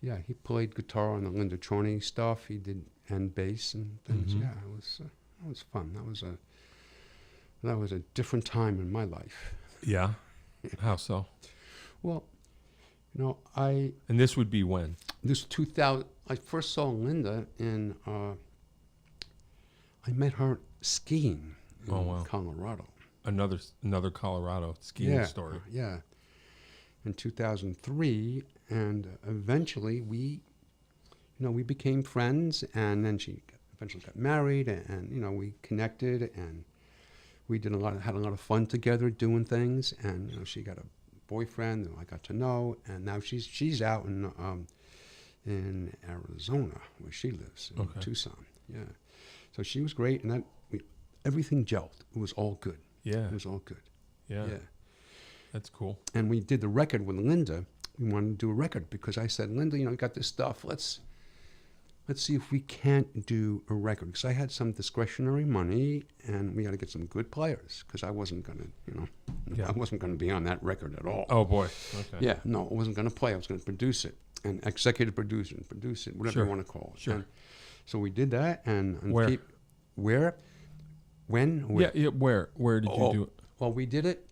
yeah, he played guitar on the Linda Chorney stuff. He did and bass and things. Mm-hmm. Yeah, it was fun. That was a different time in my life. Yeah. How so? Well, And this would be when? This 2000. I first saw Linda in. I met her skiing in Colorado. Another Colorado skiing story. Yeah. In 2003, and eventually we became friends, and then she eventually got married, and we connected, and we had a lot of fun together doing things, and she got a boyfriend who I got to know, and now she's out in Arizona where she lives in Tucson. Yeah, so she was great, and everything gelled. It was all good. Yeah, it was all good. Yeah, that's cool. And we did the record with Linda. We wanted to do a record because I said, Linda, you got this stuff. Let's see if we can't do a record, because I had some discretionary money, and we had to get some good players, because I wasn't gonna, I wasn't gonna be on that record at all. Oh boy. Okay. Yeah, no, I wasn't gonna play. I was gonna produce it and executive produce it, whatever you want to call it. Sure. And so we did that, and where? When? Yeah. Where did you do it? Well, we did it.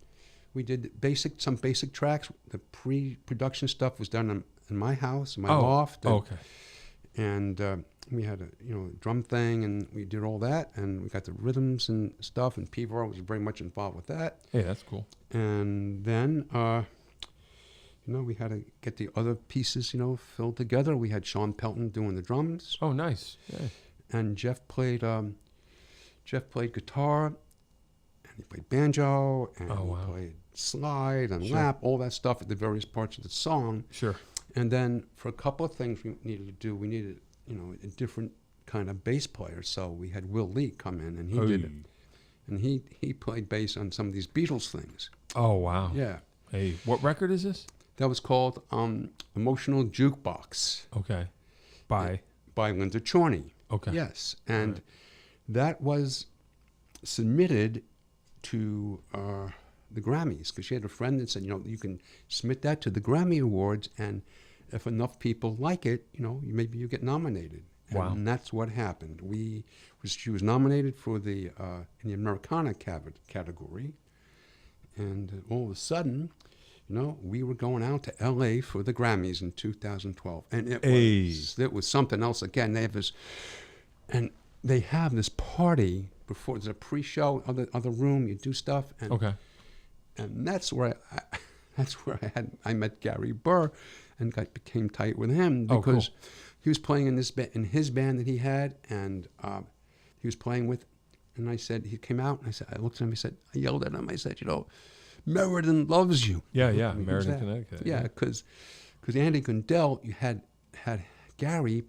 We did some basic tracks. The pre-production stuff was done in my house, in my loft. And, okay. And we had a drum thing, and we did all that, and we got the rhythms and stuff. And Pivar was very much involved with that. Hey, that's cool. And then we had to get the other pieces filled together. We had Sean Pelton doing the drums. Oh, nice. Yeah. And Jeff played guitar, and he played banjo, and he played slide and lap, all that stuff at the various parts of the song. Sure. And then for a couple of things we needed to do, we needed, a different kind of bass player. So we had Will Lee come in, and he did it. And he played bass on some of these Beatles things. Oh, wow. Yeah. Hey, what record is this? That was called Emotional Jukebox. Okay. By Linda Chorney. Okay. Yes. And that was submitted to the Grammys, because she had a friend that said, you can submit that to the Grammy Awards, and if enough people like it, maybe you get nominated. And that's what happened. She was nominated for in the Americana category, and all of a sudden, we were going out to L.A. for the Grammys in 2012, and it was something else. Again, they have this party before. There's a pre-show, other room. You do stuff, and and that's where I met Gary Burr, and became tight with him, because he was playing in his band that he had, and he was playing with. And I said, he came out, and I looked at him. I yelled at him. I said, Meriden loves you. Yeah, Meriden, Connecticut. Yeah, because Andy Gundel, you had Gary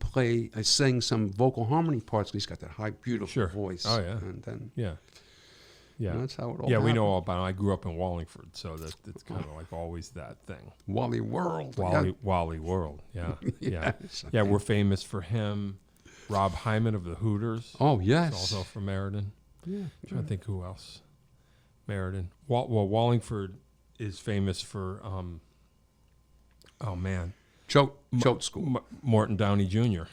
sing some vocal harmony parts. He's got that high, beautiful voice. Oh yeah. And then that's how it all. Yeah, happened. we know all about it. I grew up in Wallingford, so that's kind of like always that thing. Wally World. Wally World. Yeah, Yes. Yeah. We're famous for him. Rob Hyman of the Hooters. Oh yes. Also from Meriden. Yeah. I'm trying to think who else. Meriden. Wallingford is famous for. Choate School. Morton Downey Jr.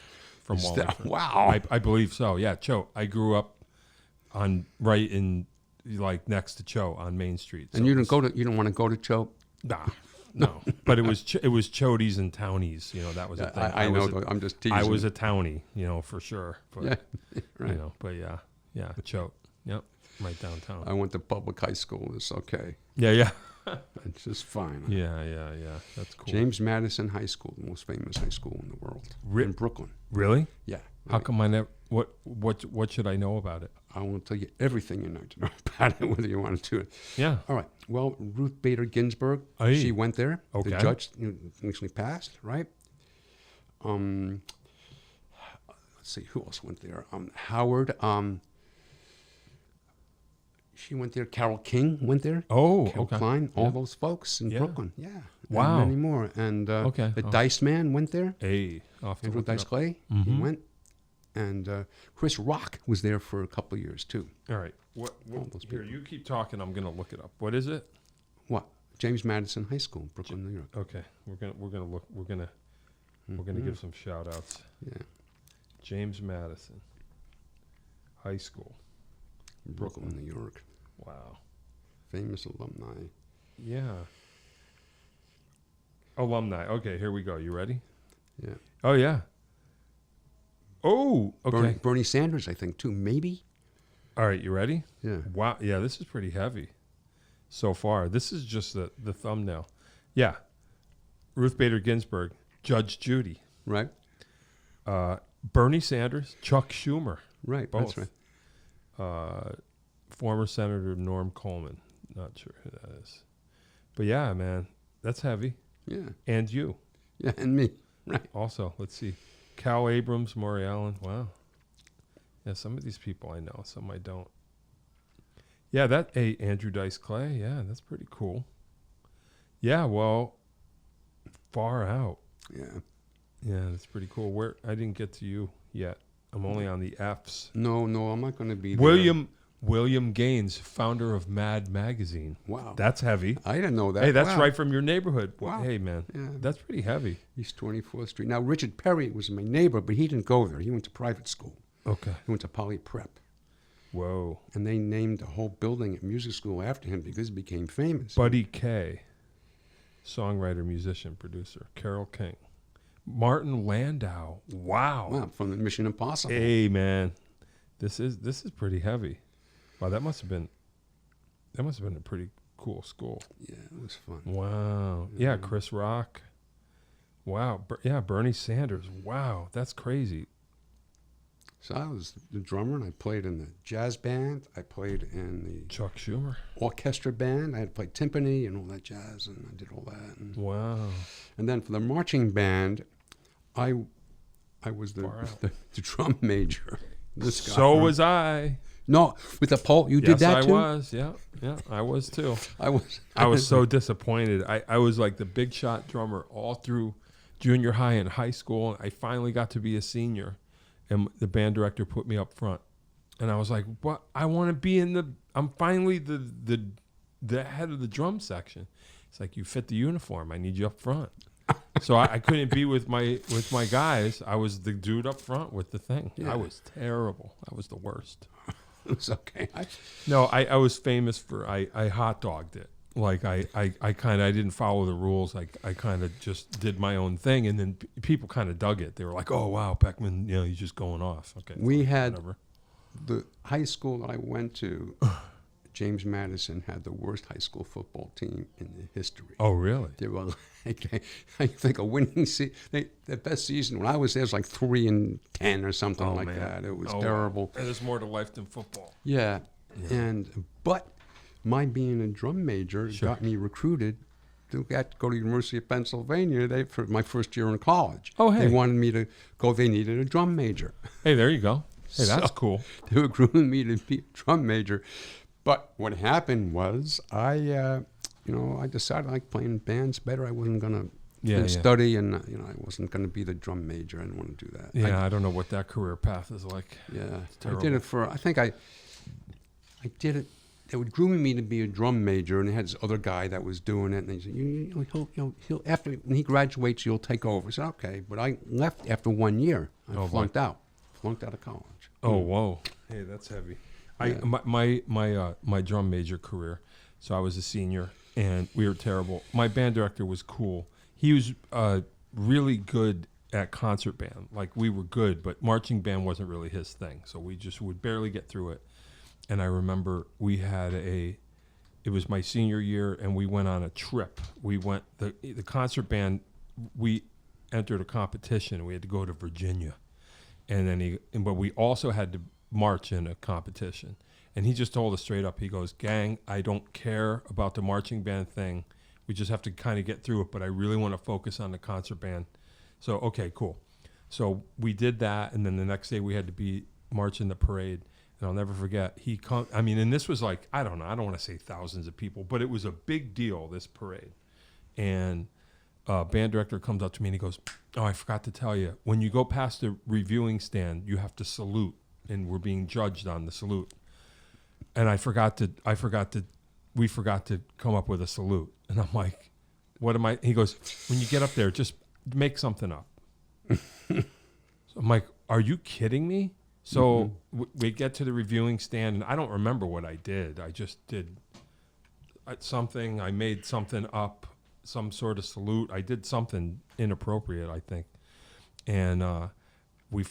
from Wallingford. Wow. I believe so. Yeah, Choate. I grew up right in next to Choate on Main Street. So and you don't want to go to Choate? Nah. No, but it was Choaties and Townies. That was a thing. I know. I'm just teasing. I was a Townie, for sure. But, right. but yeah, Choate. Yep. Right downtown. I went to public high school. It's okay. Yeah. It's just fine. Yeah. That's cool. James Madison High School, the most famous high school in the world, in Brooklyn. Really? Yeah. How come I never? What should I know about it? I want to tell you everything you need to know about it, whether you want to do it. Yeah. All right. Well, Ruth Bader Ginsburg, she went there. Okay. The judge recently passed, right? Let's see, who else went there? Howard. She went there. Carole King went there. Oh, Carole okay. Klein, all those folks in Brooklyn. Yeah. Wow. And many more. And the Dice Man went there. Hey. Andrew Dice Clay. He went. And Chris Rock was there for a couple of years, too. All right. What here, you keep talking. I'm going to look it up. What is it? What? James Madison High School, Brooklyn, New York. Okay. We're gonna look. We're gonna give some shout outs. Yeah. James Madison High School, Brooklyn, New York. Wow. Famous alumni. Yeah. Alumni. Okay, here we go. You ready? Yeah. Oh, yeah. Oh, okay. Bernie Sanders, I think, too, maybe. All right, you ready? Yeah. Wow. Yeah, this is pretty heavy so far. This is just the thumbnail. Yeah. Ruth Bader Ginsburg, Judge Judy. Right. Bernie Sanders, Chuck Schumer. Right, both. that's right. Former Senator Norm Coleman. Not sure who that is. But yeah, man, that's heavy. Yeah. And you. Yeah, and me. Right. Also, let's see. Cal Abrams, Maury Allen. Wow. Yeah, some of these people I know, some I don't. Yeah, Andrew Dice Clay. Yeah, that's pretty cool. Yeah, well, far out. Yeah. Yeah, that's pretty cool. I didn't get to you yet. I'm only on the F's. No, I'm not going to be there. William Gaines, founder of Mad Magazine. Wow. That's heavy. I didn't know that. Hey, that's right from your neighborhood. Wow. Hey, man, that's pretty heavy. East 24th Street. Now, Richard Perry was my neighbor, but he didn't go there. He went to private school. Okay. He went to Poly Prep. Whoa. And they named the whole building at music school after him because he became famous. Buddy Kaye, songwriter, musician, producer. Carole King. Martin Landau. Wow. From the Mission Impossible. Hey, man. This is pretty heavy. Wow, that must have been a pretty cool school. Yeah, it was fun. Wow. Yeah, Chris Rock. Wow. Bernie Sanders. Wow, that's crazy. So I was the drummer, and I played in the jazz band. I played in the Chuck Schumer orchestra band. I had to play timpani and all that jazz, and I did all that. And, wow. And then for the marching band, I was the drum major. So was I. No, with the pole, you did that too? Yes, I was. Yeah, I was too. I was so disappointed. I was like the big shot drummer all through junior high and high school. I finally got to be a senior, and the band director put me up front. And I was like, "What? I want to be I'm finally the head of the drum section." It's like, "You fit the uniform. I need you up front." So I couldn't be with my guys. I was the dude up front with the thing. Yeah. I was terrible. I was the worst. It was okay. I was famous for I hot dogged it. Like I didn't follow the rules. I kind of just did my own thing, and then people kind of dug it. They were like, "Oh wow, Peckman, he's just going off." Okay. We had the high school that I went to. James Madison had the worst high school football team in the history. Oh, really? They were like, I think a winning season. The best season when I was there was like 3-10 or something that. It was terrible. And there's more to life than football. Yeah. But my being a drum major got me recruited to go to the University of Pennsylvania for my first year in college. Oh, hey. They wanted me to go. They needed a drum major. Hey, there you go. Hey, that's cool. They were recruiting me to be a drum major. But what happened was I decided I like playing bands better. I wasn't going to study, and I wasn't going to be the drum major. I didn't want to do that. Yeah, I don't know what that career path is like. Yeah, I did it I think I did it. They were grooming me to be a drum major, and they had this other guy that was doing it, and they said, he'll after when he graduates, you'll take over. I said, okay, but I left after 1 year. I flunked out of college. Oh, whoa. Hey, that's heavy. My drum major career, so I was a senior, and we were terrible. My band director was cool. He was really good at concert band. Like, we were good, but marching band wasn't really his thing, so we just would barely get through it. And I remember it was my senior year, and we went on a trip. We went, the concert band, we entered a competition. We had to go to Virginia. And then but we also had to march in a competition. And he just told us straight up, he goes, gang, I don't care about the marching band thing. We just have to kind of get through it, but I really want to focus on the concert band. So, okay, cool. So we did that, and then the next day we had to be marching the parade. And I'll never forget, and this was like, I don't know, I don't want to say thousands of people, but it was a big deal, this parade. And band director comes up to me and he goes, oh, I forgot to tell you, when you go past the reviewing stand, you have to salute, and we're being judged on the salute. And we forgot to come up with a salute. And I'm like, what am I? He goes, when you get up there, just make something up. So I'm like, are you kidding me? So we get to the reviewing stand, and I don't remember what I did. I just did something. I made something up, some sort of salute. I did something inappropriate, I think. And we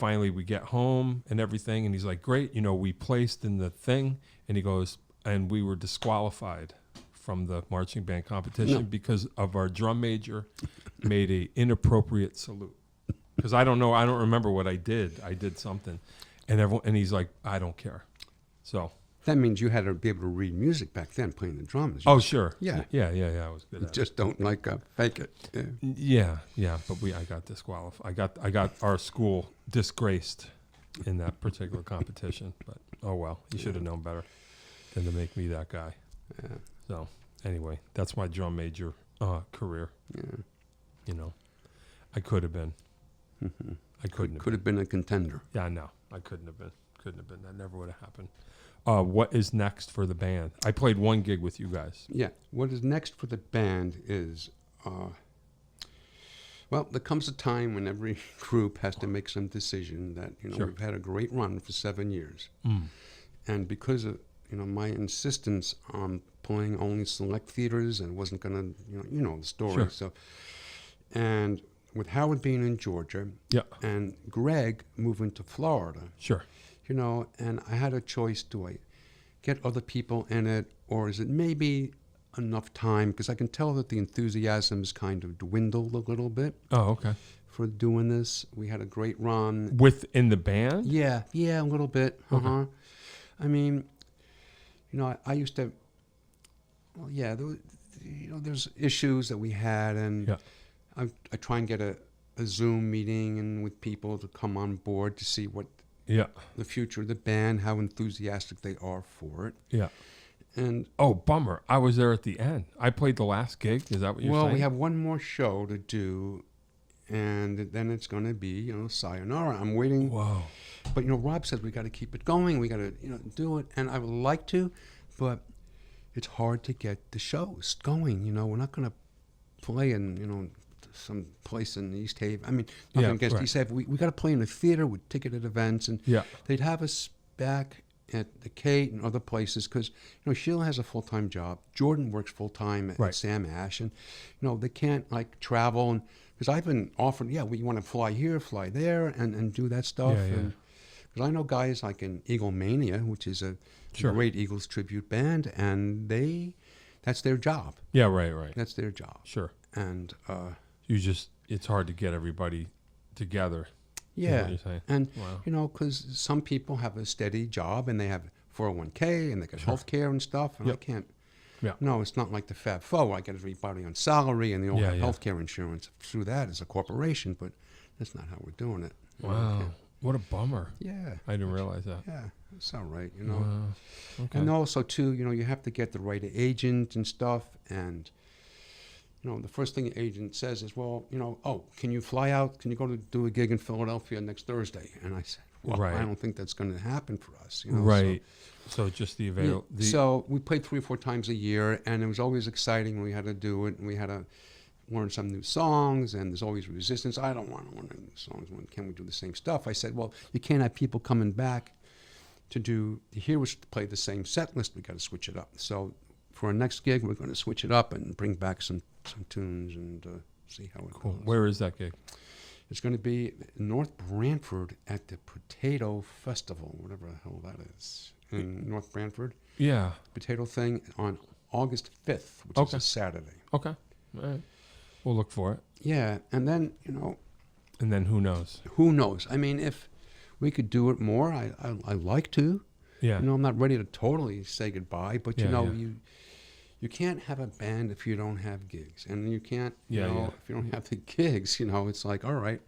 get home and everything, and he's like, great, we placed in the thing. And he goes, and we were disqualified from the marching band competition because of our drum major made a inappropriate salute. Because I don't remember what I did. I did something. And he's like, I don't care. So that means you had to be able to read music back then, playing the drums. Sure. Yeah. I was good at it. Just don't fake it. Yeah. But I got disqualified. I got our school disgraced in that particular competition. But oh well, you should have known better than to make me that guy. Yeah. So anyway, that's my drum major career. Yeah. I could have been. Mm-hmm. I couldn't have. Could have been a contender. Yeah, no. I couldn't have been. That never would have happened. What is next for the band? I played one gig with you guys. Yeah. What is next for the band is, there comes a time when every group has to make some decision that, Sure. We've had a great run for 7 years. Mm. And because of, my insistence on playing only select theaters and wasn't going to, the story. Sure. So, and with Howard being in Georgia, and Greg moving to Florida, sure, and I had a choice: do I get other people in it, or is it maybe enough time? Because I can tell that the enthusiasm's kind of dwindled a little bit. Oh, okay. For doing this, we had a great run within the band. Yeah, a little bit. Okay. I mean, I used to. Well, yeah, there's issues that we had, and. Yeah. I try and get a Zoom meeting and with people to come on board to see what the future of the band, how enthusiastic they are for it. Yeah. And bummer. I was there at the end. I played the last gig. Is that what you're saying? Well, we have one more show to do, and then it's going to be, sayonara. I'm waiting. Whoa. But, Rob says we got to keep it going. We got to, do it. And I would like to, but it's hard to get the shows going. We're not going to play in, some place in East Haven. I mean, nothing against East Haven. We got to play in a theater with ticketed events, and they'd have us back at the Kate and other places because, Sheila has a full-time job. Jordan works full-time at Sam Ash, and, they can't, travel. And because I've been offered, we want to fly here, fly there, and do that stuff. Yeah. Because I know guys like in Eaglemania, which is a great Eagles tribute band, and that's their job. Yeah, right. That's their job. Sure. And it's hard to get everybody together. Yeah. What you're saying. And, because some people have a steady job and they have 401k and they got health care and stuff. And I can't. Yeah. No, it's not like the Fab Four. I get everybody on salary and they all have health care insurance through that as a corporation, but that's not how we're doing it. Wow. What a bummer. Yeah. I didn't realize that. Yeah. It's all right, Okay. And also, too, you have to get the right agent and stuff. And, the first thing the agent says is, well, can you fly out? Can you go to do a gig in Philadelphia next Thursday? And I said, well, I don't think that's going to happen for us. Right. So just the available. So we played 3 or 4 times a year, and it was always exciting when we had to do it, and we had to learn some new songs, and there's always resistance. I don't want to learn new songs. When can we do the same stuff? I said, well, you can't have people coming back to hear us play the same set list. We got to switch it up. So for our next gig, we're going to switch it up and bring back some tunes and see how it goes. Where is that gig? It's going to be in North Branford at the Potato Festival, whatever the hell that is. in North Branford. Yeah. Potato thing on August 5th, which is a Saturday. Okay. All right. We'll look for it. Yeah, and then, And then who knows? Who knows? I mean, if we could do it more, I'd like to. Yeah. I'm not ready to totally say goodbye, but, you can't have a band if you don't have gigs. And you can't, if you don't have the gigs, it's like, all right,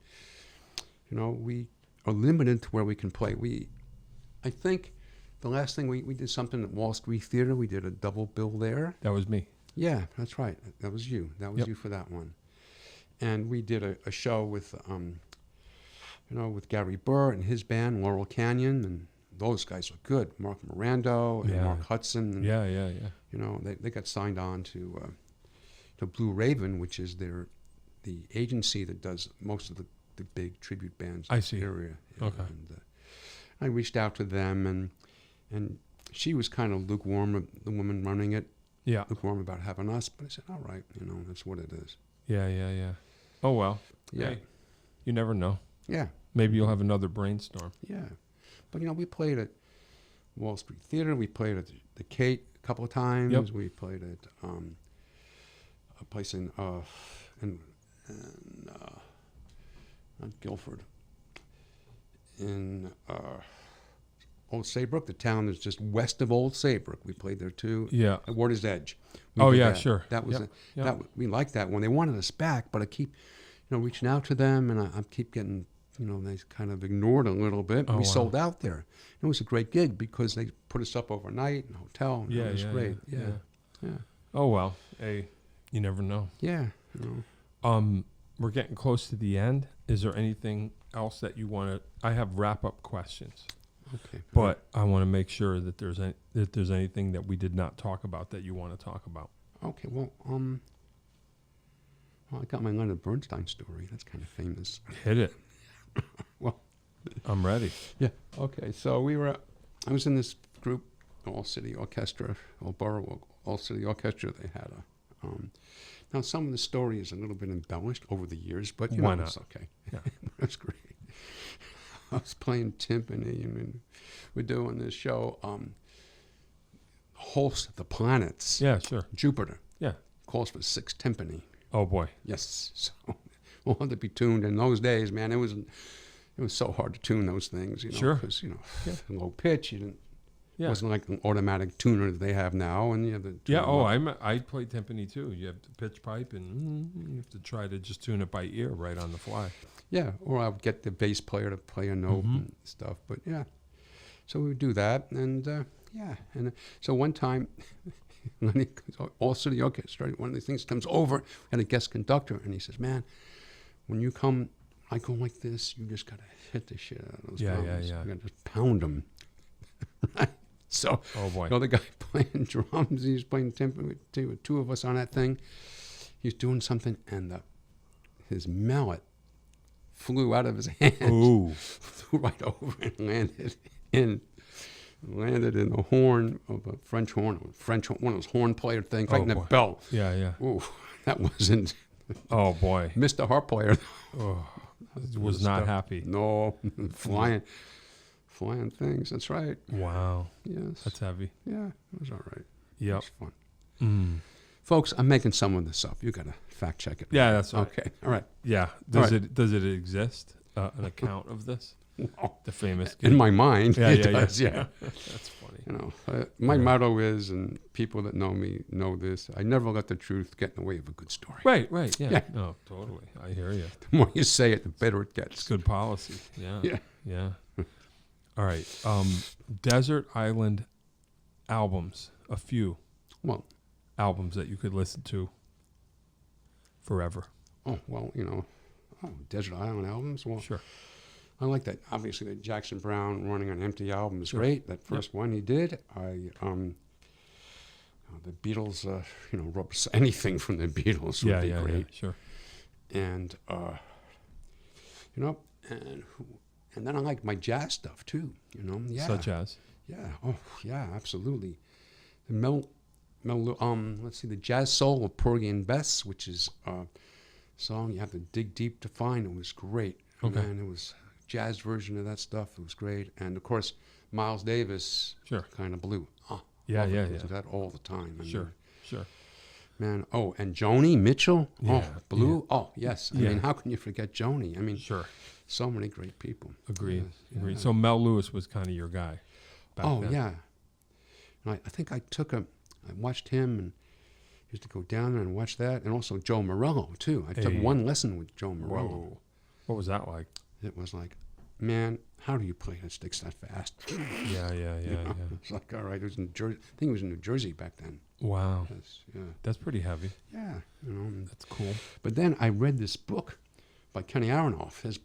we are limited to where we can play. I think the last thing we did something at Wall Street Theater. We did a double bill there. That was me. Yeah, that's right. That was you. That was you for that one. And we did a show with, with Gary Burr and his band, Laurel Canyon, and those guys are good. Mark Morando and Mark Hudson. And, they got signed on to Blue Raven, which is the agency that does most of the big tribute bands in the area. Okay. And I reached out to them, and she was kind of lukewarm, the woman running it. Yeah. Lukewarm about having us, but I said, all right, that's what it is. Yeah. Oh, well. Yeah. Hey, you never know. Yeah. Maybe you'll have another brainstorm. Yeah. But, we played at Wall Street Theater. We played at the Cape a couple of times. Yep. We played at a place in not Guilford. In Old Saybrook, the town that's just west of Old Saybrook. We played there too. Yeah. At Water's Edge. Sure. That was we liked that one. They wanted us back, but I keep, reaching out to them, and I keep getting, they kind of ignored a little bit. We sold out there. It was a great gig because they put us up overnight in a hotel. And it was great. Yeah. Oh well. Hey, you never know. Yeah. We're getting close to the end. Is there anything else that you want to? I have wrap-up questions. Okay. But I want to make sure that there's anything that we did not talk about that you want to talk about. Okay. Well, I got my Leonard Bernstein story. That's kind of famous. Hit it. Well, I'm ready. Yeah. Okay. So I was in this group, All City Orchestra, All City Orchestra. They had now some of the story is a little bit embellished over the years, but why not? It's okay. Yeah. That's great. I was playing timpani, and we're doing this show, Host of the Planets. Yeah, sure. Jupiter. Yeah. Calls for 6 timpani. Oh boy. Yes. So we wanted to be tuned in those days, man. It was so hard to tune those things, Sure. Because low pitch. It wasn't like an automatic tuner that they have now, and you have the I play timpani too. You have the pitch pipe, and you have to try to just tune it by ear right on the fly. Yeah, or I would get the bass player to play a note and stuff. But yeah, so we would do that, and so one time, All City Orchestra, one of these things comes over, we had a guest conductor, and he says, "Man, when you come, I go like this. You just gotta hit the shit out of those drums. You gotta just pound them." Right. So, oh boy, the guy playing drums, he's playing timpani with 2 of us on that thing. He's doing something, and his mallet flew out of his hand. Ooh. Flew right over and landed in the horn of a French horn, one of those horn player things, right in the bell. Yeah. Ooh, that wasn't. Oh boy, Mr. Harp player. Oh, was not happy. No, flying things. That's right. Wow. Yes. That's heavy. Yeah, it was all right. Yep. It was fun. Folks, I'm making some of this up. You got to fact check it. Yeah, that's right. Okay. All right. Yeah. Does it exist? An account of this? Well, the famous. In my mind, it does. Yeah. That's funny. My motto is, and people that know me know this: I never let the truth get in the way of a good story. Right. Yeah. No, totally. I hear you. The more you say it, the better it gets. It's good policy. Yeah. All right. Desert Island albums. A few. Well, albums that you could listen to forever. Oh, well, Desert Island albums. Well, sure. I like that. Obviously, the Jackson Browne Running on Empty album is great. That first one he did. The Beatles, anything from the Beatles would be great. Yeah, sure. And, and then I like my jazz stuff too, Yeah. Such as? Yeah. Oh, yeah, absolutely. The let's see, the Jazz Soul of Porgy and Bess, which is a song you have to dig deep to find. It was great. Okay. And it was a jazz version of that stuff. It was great. And, of course, Miles Davis Sure. kind of blue. Oh, Yeah. That all the time. I Sure. Man, and Joni Mitchell. Yeah, Oh, blue. Yeah. Oh, yes. I Yeah. mean, how can you forget Joni? I mean, Sure. so many great people. Agreed. Yes, Agreed. yeah. So Mel Lewis was kind of your guy back then. Yeah. And I think I watched him and used to go down there and watch that. And also Joe Morello, too. I took one lesson with Joe Morello. Whoa. What was that like? It was like, man, how do you play the sticks that fast? Yeah. It's like, all right, it was in Jersey. I think it was in New Jersey back then. Wow. Yeah. That's pretty heavy. Yeah, That's cool. But then I read this book by Kenny Aronoff, his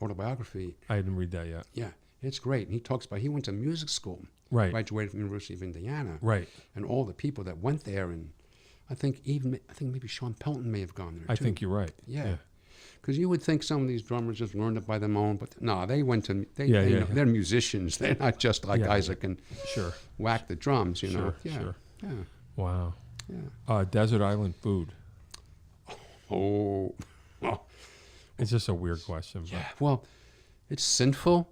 autobiography. I didn't read that yet. Yeah, it's great. And he talks about, he went to music school. Right. Graduated from the University of Indiana. Right. And all the people that went there, and I think maybe Sean Pelton may have gone there, too. I think you're right. Yeah. Because you would think some of these drummers just learned it by their own, but no, they went to, they're musicians. They're not just like guys that can whack the drums, you know. Sure. Yeah. Wow. Yeah. Desert island food. Oh. It's just a weird question. But. Yeah. Well, it's sinful,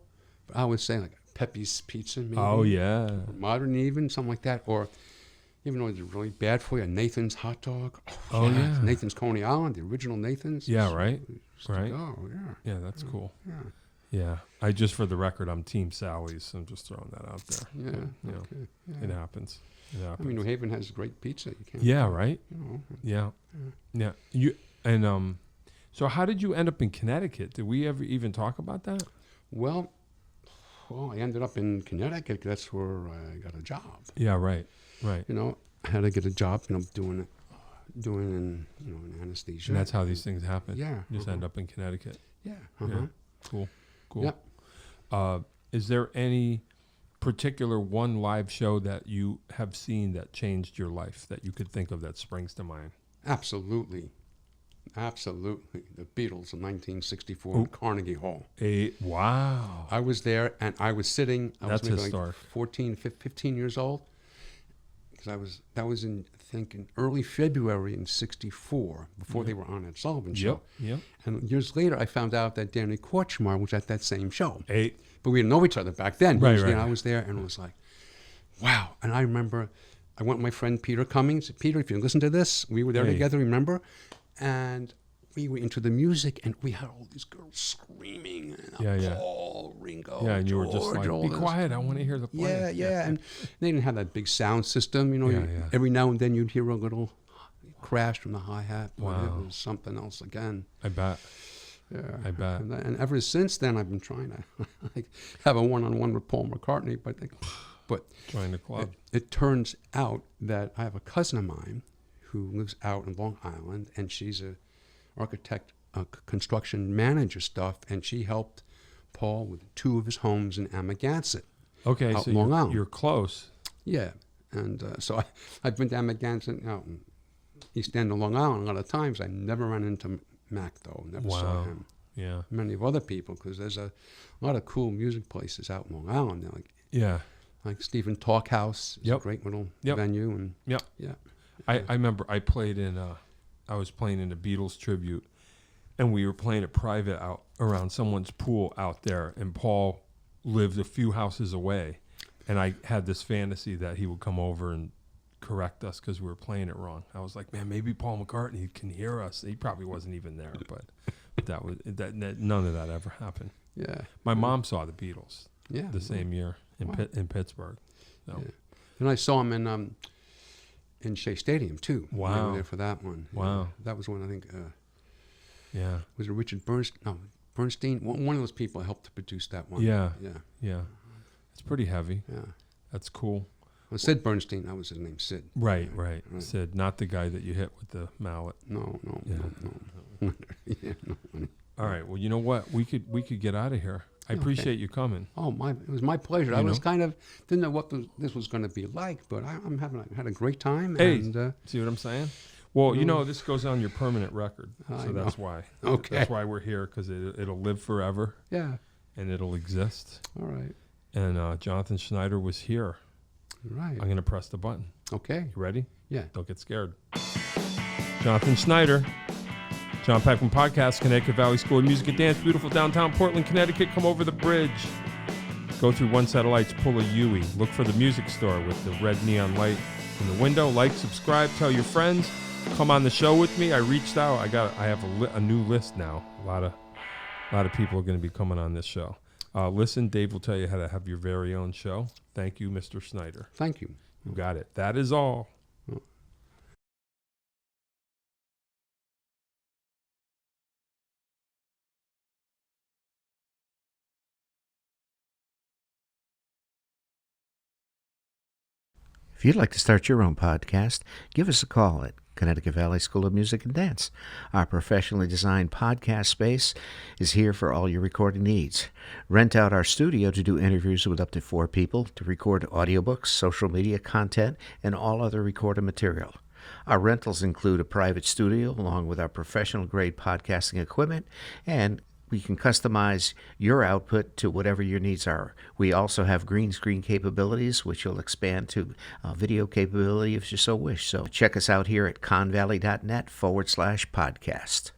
but I would say like Pepe's Pizza, maybe. Oh, yeah. Or Modern even, something like that. Or even though it's really bad for you, Nathan's hot dog. Oh, yeah. Nathan's Coney Island, the original Nathan's. Yeah, right. Right. Oh, yeah. Yeah, that's cool. Yeah. Yeah. I just, for the record, I'm Team Sally's. So I'm just throwing that out there. Yeah. You know, Okay. Yeah. It happens. I mean, New Haven has great pizza. You can't. Yeah, right. You know. Yeah. So how did you end up in Connecticut? Did we ever even talk about that? Well, I ended up in Connecticut. That's where I got a job. Yeah, right. You know, I had to get a job. doing in anesthesia. And that's how these things happen. Yeah. You just end up in Connecticut. Yeah. Yeah. Cool. Yep. Is there any particular one live show that you have seen that changed your life that you could think of that springs to mind? Absolutely. The Beatles in 1964 at Carnegie Hall. Wow. I was there, and I was sitting. I was maybe historic. 15 years old. Because that was in early February in '64, before they were on that Sullivan show. Yep. And years later, I found out that Danny Korchmar was at that same show. But we didn't know each other back then. Right. I was there, and it was like, wow. And I remember, I went with my friend Peter Cummings. Peter, if you listen to this, we were there together, remember? And we were into the music, and we had all these girls screaming. And Paul, Ringo, yeah, and you George, were just like, be quiet, I want to hear the play. Yeah. And they didn't have that big sound system. You know, every now and then you'd hear a little crash from the hi-hat. Wow. It was something else again. I bet. Yeah. I bet. And ever since then, I've been trying to have a one-on-one with Paul McCartney. But join the club. It turns out that I have a cousin of mine who lives out in Long Island, and she's a architect, construction manager stuff, and she helped Paul with 2 of his homes in Amagansett. Okay, out so Long Island. You're close. Yeah, and so I've been to Amagansett out in East End of Long Island a lot of times. I never ran into Mac, though. Never saw him. Yeah. Many of other people, because there's a lot of cool music places out in Long Island. Like Stephen Talkhouse. It's a great little venue. And yeah. I remember I was playing in a Beatles tribute, and we were playing it private out around someone's pool out there, and Paul lived a few houses away, and I had this fantasy that he would come over and correct us because we were playing it wrong. I was like, man, maybe Paul McCartney can hear us. He probably wasn't even there, but none of that ever happened. Yeah. My mom saw the Beatles. Yeah. The same year in Pittsburgh. So. Yeah. And I saw him in Shea Stadium too. Wow. We were there for that one. Wow. That was one, I think. Yeah. Was it Richard Bernstein? No, Bernstein. One of those people helped to produce that one. Yeah. Yeah. It's pretty heavy. Yeah. That's cool. Well, Sid Bernstein, that was his name, Sid. Right. Sid, not the guy that you hit with the mallet. No. Yeah, no. All right. Well, you know what? We could get out of here. I appreciate you coming. Oh, it was my pleasure. I was kind of didn't know what this was going to be like, but I had a great time. Hey, and, see what I'm saying? Well, this goes on your permanent record, so that's why. Okay, that's why we're here, because it'll live forever. Yeah, and it'll exist. All right. And Jonathan Schneider was here. Right. I'm gonna press the button. Okay. You ready? Yeah. Don't get scared. Jonathan Schneider. John Peckman Podcast, Connecticut Valley School of Music and Dance, beautiful downtown Portland, Connecticut. Come over the bridge. Go through One Satellite's, pull a Yui. Look for the music store with the red neon light in the window. Like, subscribe, tell your friends. Come on the show with me. I reached out. I have a new list now. A lot of people are going to be coming on this show. Listen, Dave will tell you how to have your very own show. Thank you, Mr. Schneider. Thank you. You got it. That is all. If you'd like to start your own podcast, give us a call at Connecticut Valley School of Music and Dance. Our professionally designed podcast space is here for all your recording needs. Rent out our studio to do interviews with up to 4 people, to record audiobooks, social media content, and all other recorded material. Our rentals include a private studio along with our professional-grade podcasting equipment, and we can customize your output to whatever your needs are. We also have green screen capabilities, which will expand to video capability if you so wish. So check us out here at convalley.net/podcast.